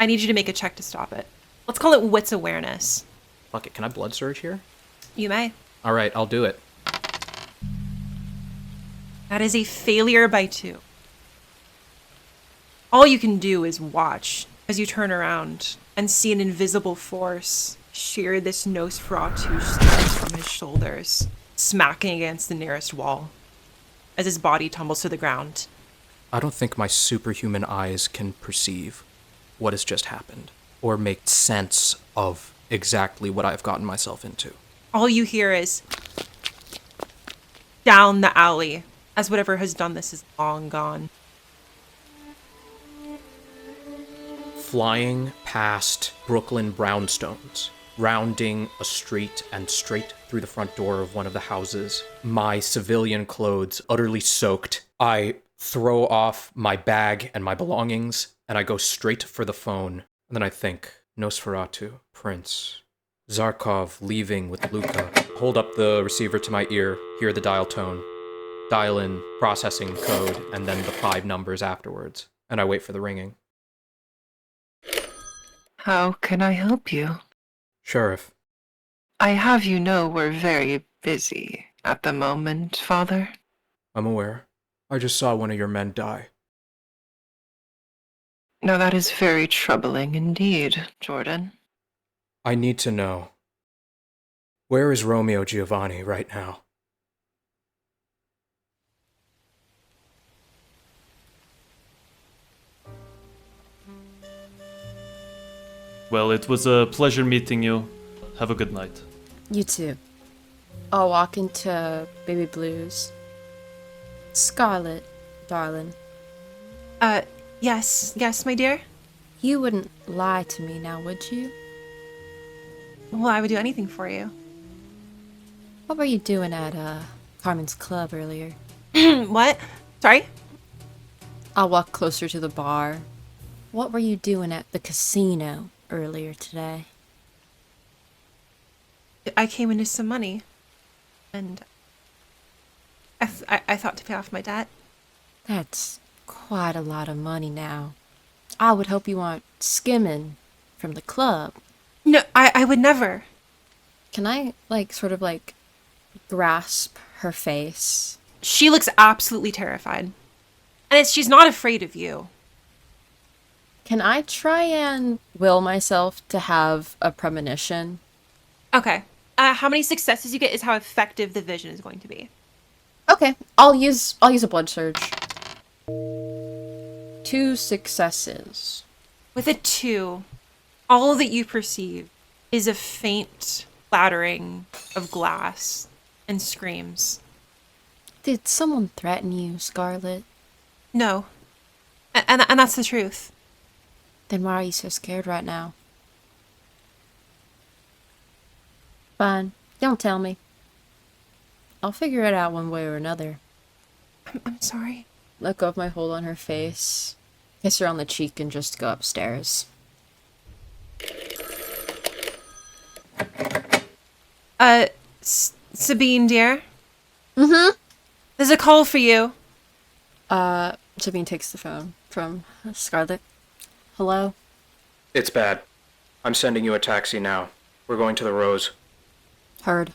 I need you to make a check to stop it. Let's call it wits awareness. Fuck it, can I blood surge here? You may. Alright, I'll do it. That is a failure by 2. All you can do is watch as you turn around and see an invisible force shear this Nosferatu stone from his shoulders, smacking against the nearest wall as his body tumbles to the ground. I don't think my superhuman eyes can perceive what has just happened, or make sense of exactly what I've gotten myself into. All you hear is down the alley as whatever has done this is long gone. Flying past Brooklyn brownstones, rounding a street and straight through the front door of one of the houses, my civilian clothes utterly soaked, I throw off my bag and my belongings, and I go straight for the phone. And then I think, Nosferatu, Prince, Zarkov leaving with Luka. Hold up the receiver to my ear, hear the dial tone, dial in processing code, and then the 5 numbers afterwards. And I wait for the ringing. How can I help you? Sheriff. I have you know we're very busy at the moment, Father. I'm aware. I just saw one of your men die. Now that is very troubling indeed, Jordan. I need to know. Where is Romeo Giovanni right now? Well, it was a pleasure meeting you. Have a good night. You too. I'll walk into Baby Blue's. Scarlet, darling. Yes, my dear. You wouldn't lie to me now, would you? Well, I would do anything for you. What were you doing at, Carmen's club earlier? What? Sorry? I'll walk closer to the bar. What were you doing at the casino earlier today? I came into some money, and I thought to pay off my debt. That's quite a lot of money now. I would hope you aren't skimming from the club. No, I would never. Can I, sort of grasp her face? She looks absolutely terrified. And she's not afraid of you. Can I try and will myself to have a premonition? Okay. How many successes you get is how effective the vision is going to be. Okay, I'll use a blood surge. 2 successes. With a 2, all that you perceive is a faint clattering of glass and screams. Did someone threaten you, Scarlet? No. And that's the truth. Then why are you so scared right now? Fine. Don't tell me. I'll figure it out one way or another. I'm sorry. Let go of my hold on her face, kiss her on the cheek, and just go upstairs. Sabine, dear? Mm-hmm. There's a call for you. Sabine takes the phone from Scarlett. Hello? It's bad. I'm sending you a taxi now. We're going to the Rose. Heard.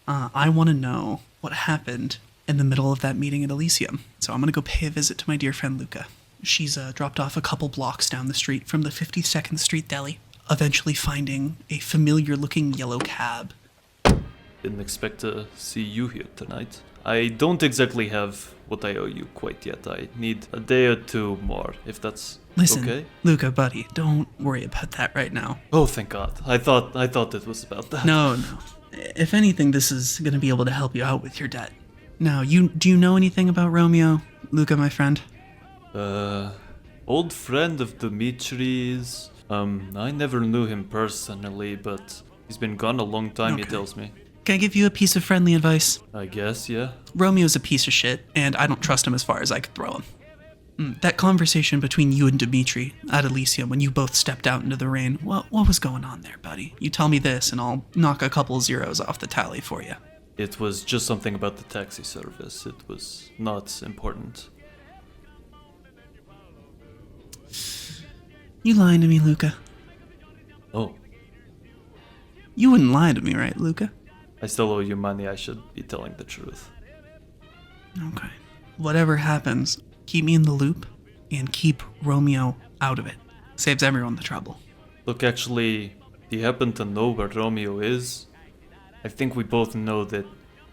I want to know what happened in the middle of that meeting at Elysium. So I'm going to go pay a visit to my dear friend Luka. She's dropped off a couple blocks down the street from the 52nd Street Deli, eventually finding a familiar-looking yellow cab. Didn't expect to see you here tonight. I don't exactly have what I owe you quite yet. I need a day or two more, if that's Listen, okay. Luka, buddy, don't worry about that right now. Oh, thank God. I thought it was about that. No. If anything, this is going to be able to help you out with your debt. Now, do you know anything about Romeo, Luka, my friend? Old friend of Dimitri's. I never knew him personally, but he's been gone a long time, Okay. he tells me. Can I give you a piece of friendly advice? I guess, yeah. Romeo's a piece of shit, and I don't trust him as far as I could throw him. That conversation between you and Dimitri at Elysium when you both stepped out into the rain, what was going on there, buddy? You tell me this, and I'll knock a couple zeros off the tally for you. It was just something about the taxi service. It was not important. You lying to me, Luka? Oh, You wouldn't lie to me, right, Luka? I still owe you money. I should be telling the truth. Okay. Whatever happens, keep me in the loop, and keep Romeo out of it. Saves everyone the trouble. Look, actually, do you happen to know where Romeo is? I think we both know that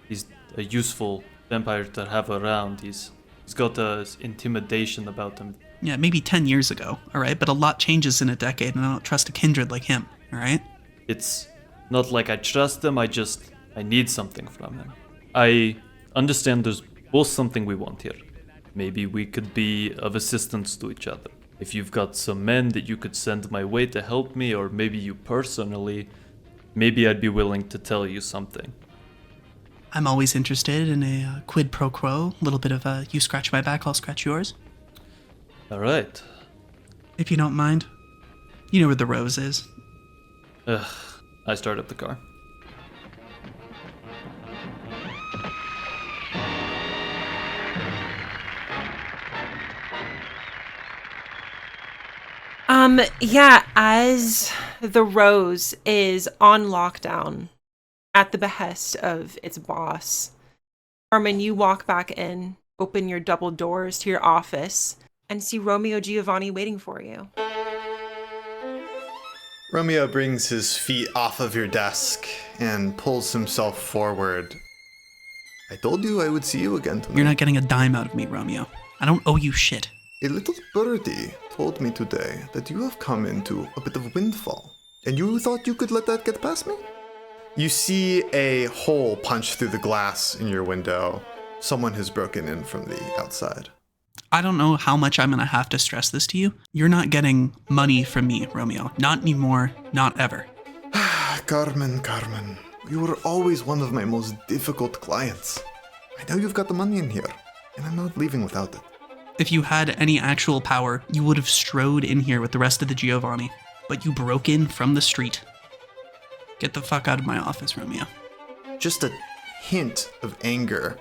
he's a useful vampire to have around. He's got a intimidation about him. Yeah, maybe 10 years ago, alright? But a lot changes in a decade, and I don't trust a kindred like him, alright? It's not like I trust him, I need something from him. I understand there's both something we want here. Maybe we could be of assistance to each other. If you've got some men that you could send my way to help me, or maybe you personally, maybe I'd be willing to tell you something. I'm always interested in a quid pro quo, a little bit of a you scratch my back, I'll scratch yours. Alright. If you don't mind. You know where the Rose is. I start up the car. Yeah, as the Rose is on lockdown at the behest of its boss, Carmen, you walk back in, open your double doors to your office, and see Romeo Giovanni waiting for you. Romeo brings his feet off of your desk and pulls himself forward. I told you I would see you again tonight. You're not getting a dime out of me, Romeo. I don't owe you shit. A little birdie told me today that you have come into a bit of windfall, and you thought you could let that get past me? You see a hole punched through the glass in your window. Someone has broken in from the outside. I don't know how much I'm gonna have to stress this to you. You're not getting money from me, Romeo. Not anymore, not ever. Carmen, you were always one of my most difficult clients. I know you've got the money in here, and I'm not leaving without it. If you had any actual power, you would have strode in here with the rest of the Giovanni. But you broke in from the street. Get the fuck out of my office, Romeo. Just a hint of anger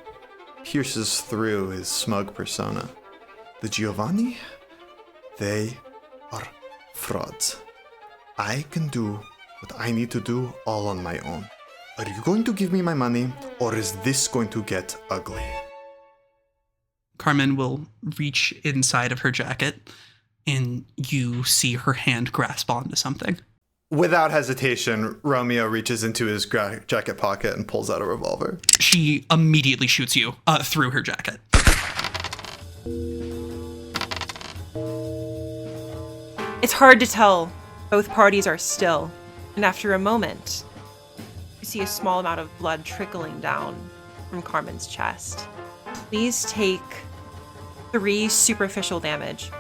pierces through his smug persona. The Giovanni? They are frauds. I can do what I need to do all on my own. Are you going to give me my money, or is this going to get ugly? Carmen will reach inside of her jacket, and you see her hand grasp onto something. Without hesitation, Romeo reaches into his jacket pocket and pulls out a revolver. She immediately shoots you through her jacket. It's hard to tell. Both parties are still, and after a moment, you see a small amount of blood trickling down from Carmen's chest. Please take 3 superficial damage.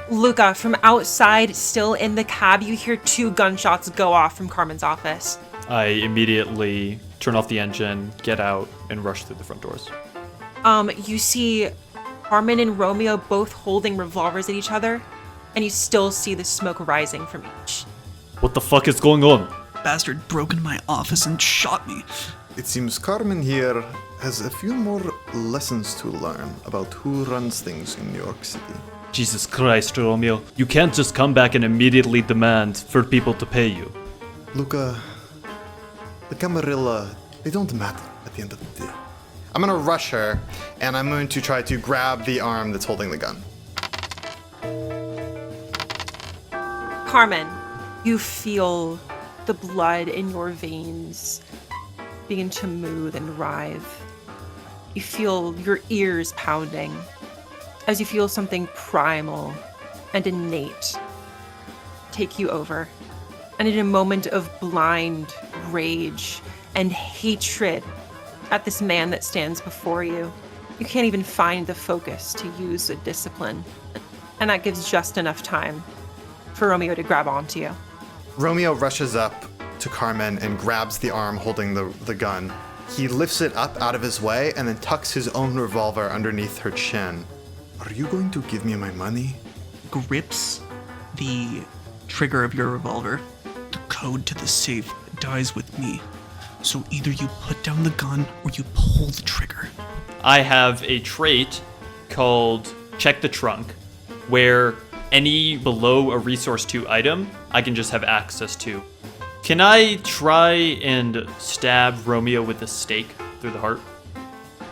Luka, from outside, still in the cab, you hear 2 gunshots go off from Carmen's office. I immediately turn off the engine, get out, and rush through the front doors. You see Carmen and Romeo both holding revolvers at each other, and you still see the smoke rising from each. What the fuck is going on? Bastard broke into my office and shot me. It seems Carmen here has a few more lessons to learn about who runs things in New York City. Jesus Christ, Romeo. You can't just come back and immediately demand for people to pay you. Luka, the Camarilla, they don't matter at the end of the day. I'm gonna rush her, and I'm going to try to grab the arm that's holding the gun. Carmen, you feel the blood in your veins begin to move and writhe. You feel your ears pounding as you feel something primal and innate take you over. And in a moment of blind rage and hatred at this man that stands before you, you can't even find the focus to use a discipline. And that gives just enough time for Romeo to grab onto you. Romeo rushes up to Carmen and grabs the arm holding the gun. He lifts it up out of his way and then tucks his own revolver underneath her chin. Are you going to give me my money? Grips the trigger of your revolver. The code to the safe dies with me. So either you put down the gun or you pull the trigger. I have a trait called Check the Trunk, where any below a resource 2 item I can just have access to. Can I try and stab Romeo with a stake through the heart?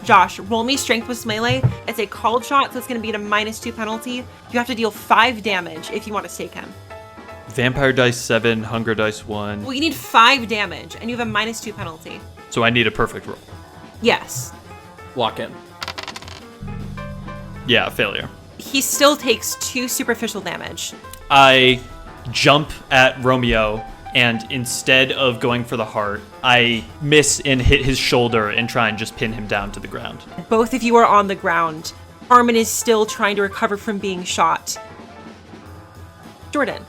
Josh, roll me strength with melee. It's a called shot, so it's going to be at a -2 penalty. You have to deal 5 damage if you want to stake him. Vampire dice 7, hunger dice 1. Well, you need 5 damage, and you have a -2 penalty. So I need a perfect roll. Yes. Lock in. Yeah, failure. He still takes 2 superficial damage. I jump at Romeo, and instead of going for the heart, I miss and hit his shoulder and try and just pin him down to the ground. Both of you are on the ground. Carmen is still trying to recover from being shot. Jordan,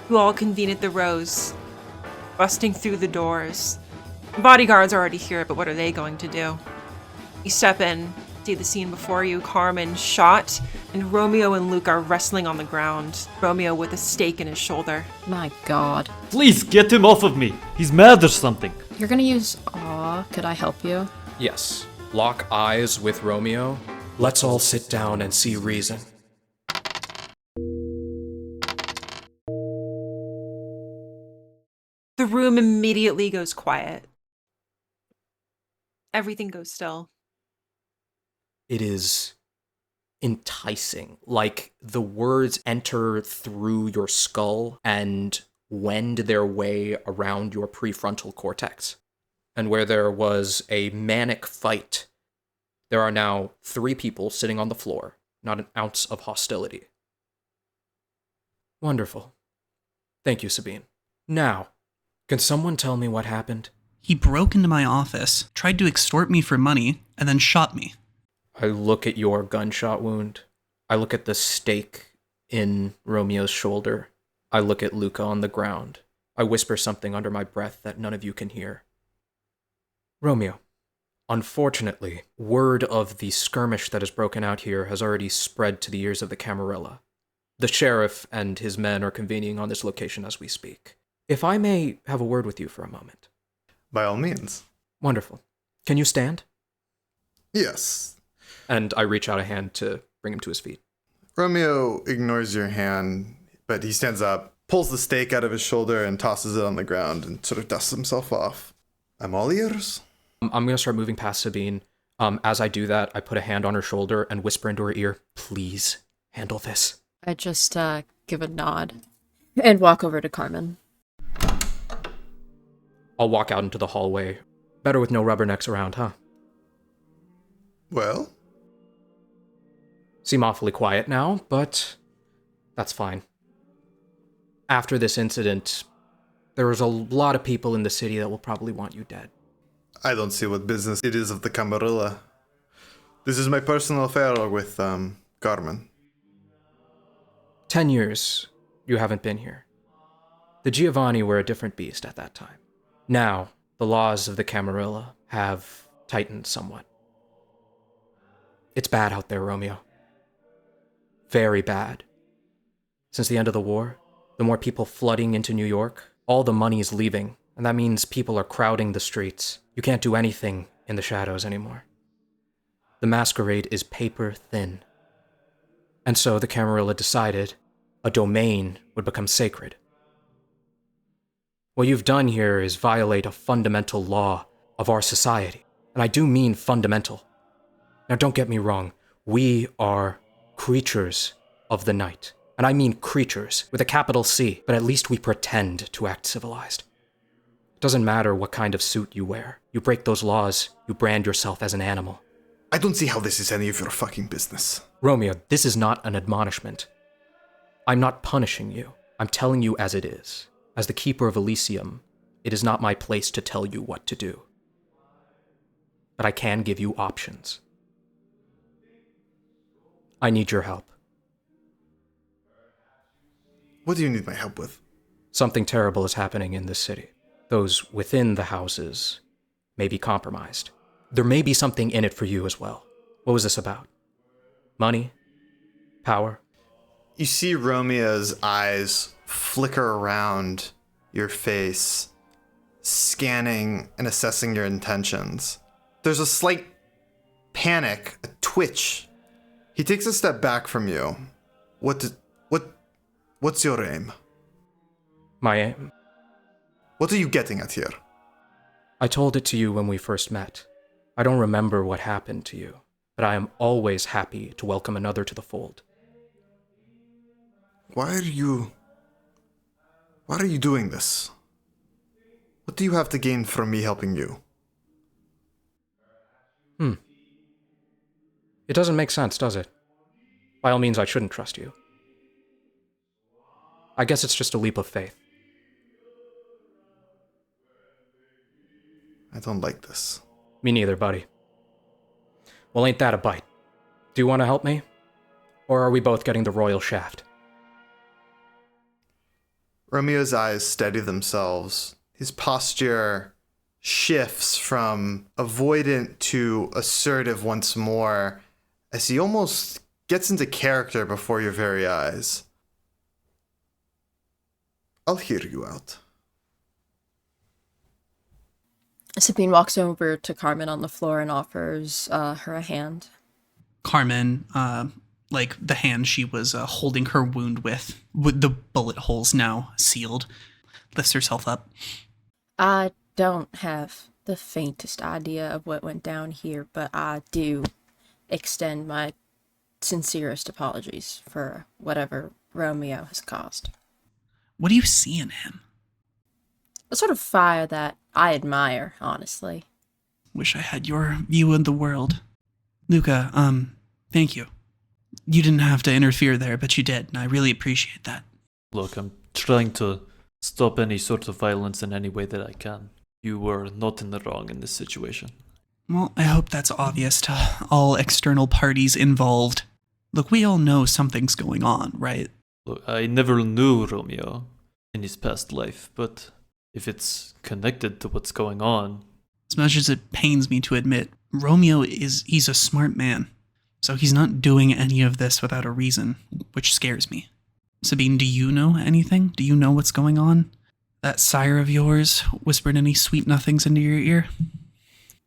you all convene at the Rose, busting through the doors. Bodyguards are already here, but what are they going to do? You step in, see the scene before you, Carmen shot, and Romeo and Luka are wrestling on the ground. Romeo with a stake in his shoulder. My god. Please get him off of me. He's mad or something. You're gonna use awe. Could I help you? Yes. Lock eyes with Romeo. Let's all sit down and see reason. The room immediately goes quiet. Everything goes still. It is enticing. Like the words enter through your skull and wend their way around your prefrontal cortex. And where there was a manic fight, there are now 3 people sitting on the floor, not an ounce of hostility. Wonderful. Thank you, Sabine. Now, can someone tell me what happened? He broke into my office, tried to extort me for money, and then shot me. I look at your gunshot wound. I look at the stake in Romeo's shoulder. I look at Luka on the ground. I whisper something under my breath that none of you can hear. Romeo, unfortunately, word of the skirmish that has broken out here has already spread to the ears of the Camarilla. The sheriff and his men are convening on this location as we speak. If I may have a word with you for a moment. By all means. Wonderful. Can you stand? Yes. And I reach out a hand to bring him to his feet. Romeo ignores your hand, but he stands up, pulls the stake out of his shoulder, and tosses it on the ground and sort of dusts himself off. I'm all ears. I'm going to start moving past Sabine. As I do that, I put a hand on her shoulder and whisper into her ear, please handle this. I just give a nod and walk over to Carmen. I'll walk out into the hallway. Better with no rubbernecks around, huh? Well? Seem awfully quiet now, but that's fine. After this incident, there was a lot of people in the city that will probably want you dead. I don't see what business it is of the Camarilla. This is my personal affair with, Carmen. 10 years you haven't been here. The Giovanni were a different beast at that time. Now, the laws of the Camarilla have tightened somewhat. It's bad out there, Romeo. Very bad. Since the end of the war, the more people flooding into New York, all the money is leaving, and that means people are crowding the streets. You can't do anything in the shadows anymore. The Masquerade is paper thin. And so the Camarilla decided a domain would become sacred. What you've done here is violate a fundamental law of our society. And I do mean fundamental. Now don't get me wrong, we are creatures of the night. And I mean creatures, with a capital C, but at least we pretend to act civilized. It doesn't matter what kind of suit you wear. You break those laws, you brand yourself as an animal. I don't see how this is any of your fucking business. Romeo, this is not an admonishment. I'm not punishing you. I'm telling you as it is. As the Keeper of Elysium, it is not my place to tell you what to do. But I can give you options. I need your help. What do you need my help with? Something terrible is happening in this city. Those within the houses may be compromised. There may be something in it for you as well. What was this about? Money? Power? You see Romeo's eyes flicker around your face, scanning and assessing your intentions. There's a slight panic, a twitch. He takes a step back from you. What's your aim? My aim? What are you getting at here? I told it to you when we first met. I don't remember what happened to you, but I am always happy to welcome another to the fold. Why are you doing this? What do you have to gain from me helping you? It doesn't make sense, does it? By all means, I shouldn't trust you. I guess it's just a leap of faith. I don't like this. Me neither, buddy. Well, ain't that a bite? Do you want to help me? Or are we both getting the royal shaft? Romeo's eyes steady themselves. His posture shifts from avoidant to assertive once more as he almost gets into character before your very eyes. I'll hear you out. Sabine walks over to Carmen on the floor and offers her a hand. Carmen, like the hand she was holding her wound with the bullet holes now sealed, lifts herself up. I don't have the faintest idea of what went down here, but I do extend my sincerest apologies for whatever Romeo has caused. What do you see in him? A sort of fire that I admire, honestly. Wish I had your view of the world. Luka, thank you. You didn't have to interfere there, but you did, and I really appreciate that. Look, I'm trying to stop any sort of violence in any way that I can. You were not in the wrong in this situation. Well, I hope that's obvious to all external parties involved. Look, we all know something's going on, right? Look, I never knew Romeo in his past life, but if it's connected to what's going on... As much as it pains me to admit, Romeo he's a smart man. So he's not doing any of this without a reason, which scares me. Sabine, do you know anything? Do you know what's going on? That sire of yours whispered any sweet nothings into your ear?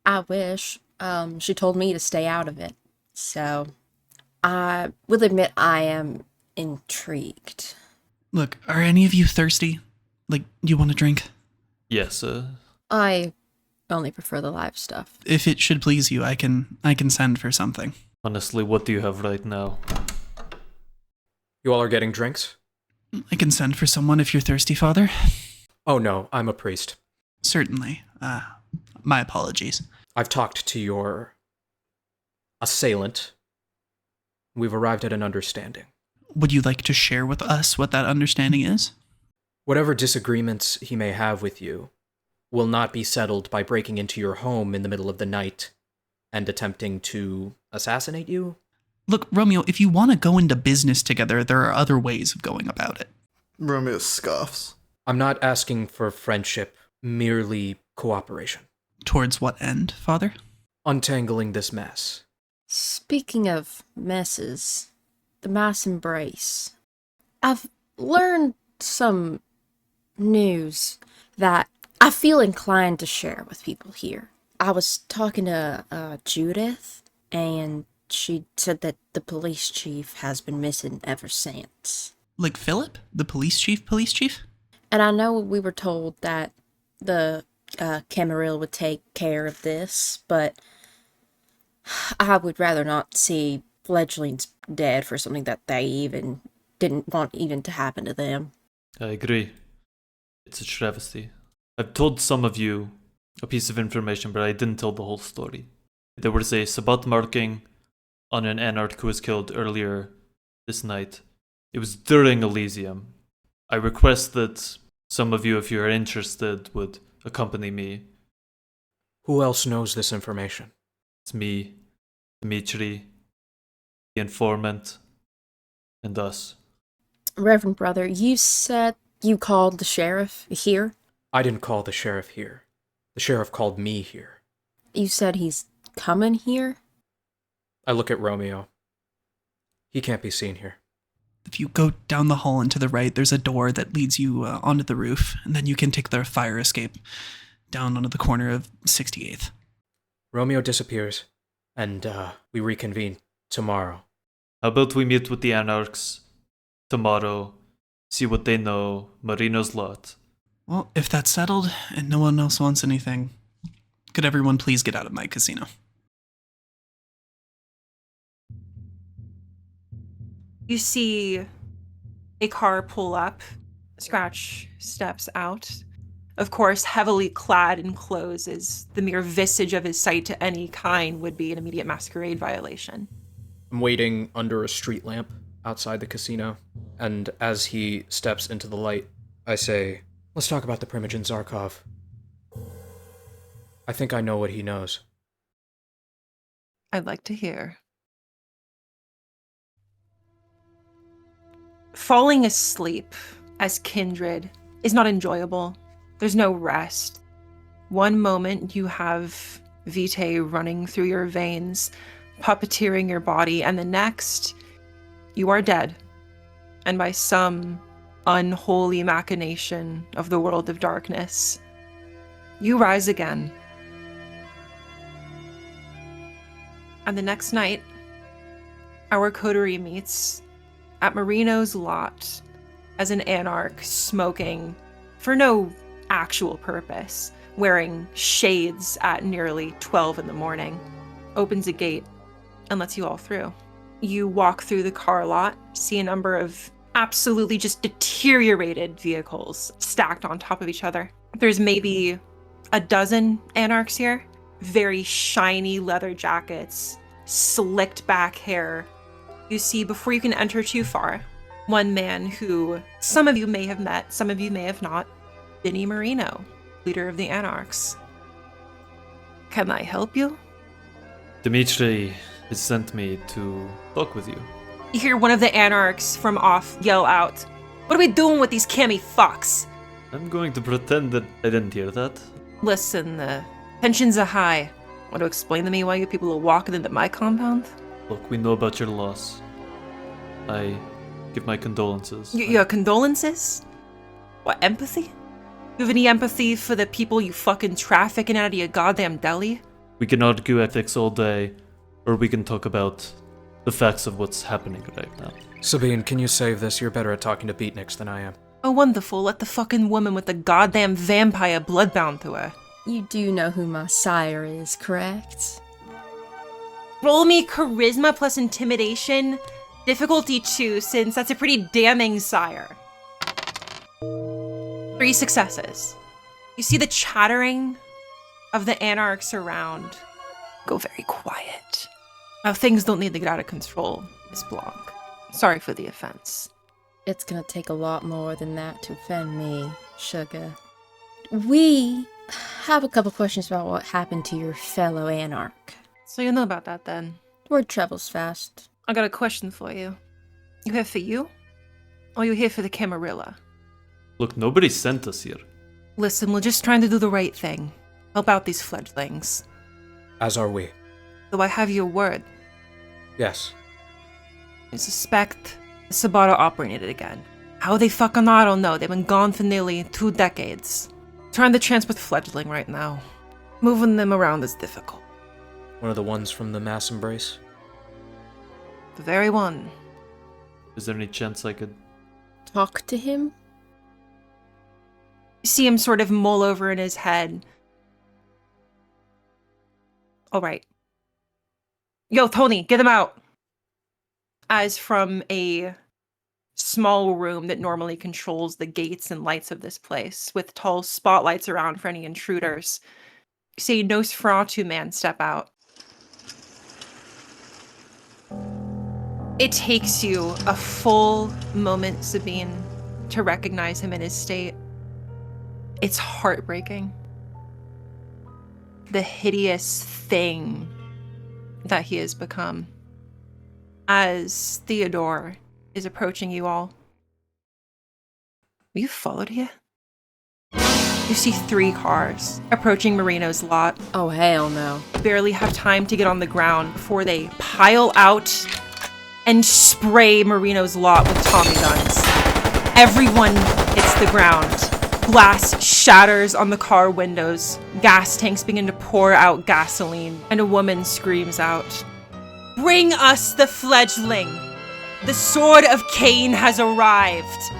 I wish. She told me to stay out of it. So, I will admit I am intrigued. Look, are any of you thirsty? Like, do you want a drink? Yes, I only prefer the live stuff. If it should please you, I can send for something. honestly, what do you have right now? You all are getting drinks? I can send for someone if you're thirsty, Father. Oh no, I'm a priest. Certainly. My apologies. I've talked to your assailant. We've arrived at an understanding. Would you like to share with us what that understanding is? Whatever disagreements he may have with you will not be settled by breaking into your home in the middle of the night and attempting to assassinate you? Look, Romeo, if you want to go into business together, there are other ways of going about it. Romeo scoffs. I'm not asking for friendship, merely cooperation. Towards what end, Father? Untangling this mess. Speaking of messes, the mass embrace. I've learned some news that I feel inclined to share with people here. I was talking to Judith, and she said that the police chief has been missing ever since. Like Philip? The police chief? And I know we were told that the Camarilla would take care of this, but I would rather not see fledglings dead for something that they even didn't want even to happen to them. I agree. It's a travesty. I've told some of you a piece of information, but I didn't tell the whole story. There was a Sabbat marking on an anarch who was killed earlier this night. It was during Elysium. I request that some of you, if you are interested, would accompany me. Who else knows this information? It's me, Dimitri, the informant, and us. Reverend Brother, you said you called the sheriff here? I didn't call the sheriff here. The sheriff called me here. You said he's coming here? I look at Romeo. He can't be seen here. If you go down the hall and to the right, there's a door that leads you onto the roof, and then you can take the fire escape down onto the corner of 68th. Romeo disappears, and we reconvene tomorrow. How about we meet with the anarchs tomorrow, see what they know, Marino's lot. Well, if that's settled and no one else wants anything, could everyone please get out of my casino? You see a car pull up. Scratch steps out. Of course, heavily clad in clothes, as the mere visage of his sight to any kind would be an immediate masquerade violation. I'm waiting under a street lamp outside the casino, and as he steps into the light, I say, "Let's talk about the Primogen Zarkov. I think I know what he knows." I'd like to hear. Falling asleep as Kindred is not enjoyable. There's no rest. One moment you have vitae running through your veins, puppeteering your body, and the next, you are dead. And by some unholy machination of the world of darkness, you rise again. And the next night, our coterie meets at Marino's lot as an anarch smoking for no actual purpose, wearing shades at nearly 12 in the morning, opens a gate and lets you all through. You walk through the car lot, see a number of absolutely just deteriorated vehicles stacked on top of each other. There's maybe a dozen anarchs here, very shiny leather jackets, slicked back hair. You see, before you can enter too far, one man who some of you may have met, some of you may have not, Vinny Marino, leader of the Anarchs. Can I help you? Dimitri has sent me to talk with you. You hear one of the Anarchs from off yell out, "What are we doing with these cammy fucks?" I'm going to pretend that I didn't hear that. Listen, the tensions are high. Want to explain to me why you people are walking into my compound? Look, we know about your loss. I give my condolences. Your condolences? What, empathy? You have any empathy for the people you fucking trafficking out of your goddamn deli? We can argue ethics all day, or we can talk about the facts of what's happening right now. Sabine, can you save this? You're better at talking to beatniks than I am. Oh, wonderful. Let the fucking woman with the goddamn vampire bloodbound to her. You do know who my sire is, correct? Roll me charisma plus intimidation. Difficulty 2, since that's a pretty damning sire. 3 successes. You see the chattering of the anarchs around go very quiet. Now, things don't need to get out of control, Miss Blanc. Sorry for the offense. It's gonna take a lot more than that to offend me, sugar. We have a couple questions about what happened to your fellow anarch. So you know about that then. Word travels fast. I got a question for you. You here for you? Or you here for the Camarilla? Look, nobody sent us here. Listen, we're just trying to do the right thing. Help out these fledglings. As are we. So I have your word. Yes. I suspect the Sabata operated it again. How they fucking know, I don't know. They've been gone for nearly 2 decades. Trying to transport fledgling right now. Moving them around is difficult. One of the ones from the mass embrace? The very one. Is there any chance I could... Talk to him? You see him sort of mull over in his head. All right. Yo, Tony, get him out. As from a small room that normally controls the gates and lights of this place, with tall spotlights around for any intruders, you see Nosferatu man step out. It takes you a full moment, Sabine, to recognize him in his state. It's heartbreaking. The hideous thing that he has become. As Theodore is approaching you all. Were you followed here? You see 3 cars approaching Marino's lot. Oh, hell no. Barely have time to get on the ground before they pile out and spray Marino's lot with Tommy guns. Everyone hits the ground. Glass shatters on the car windows. Gas tanks begin to pour out gasoline, and a woman screams out, "Bring us the fledgling! The sword of Cain has arrived!"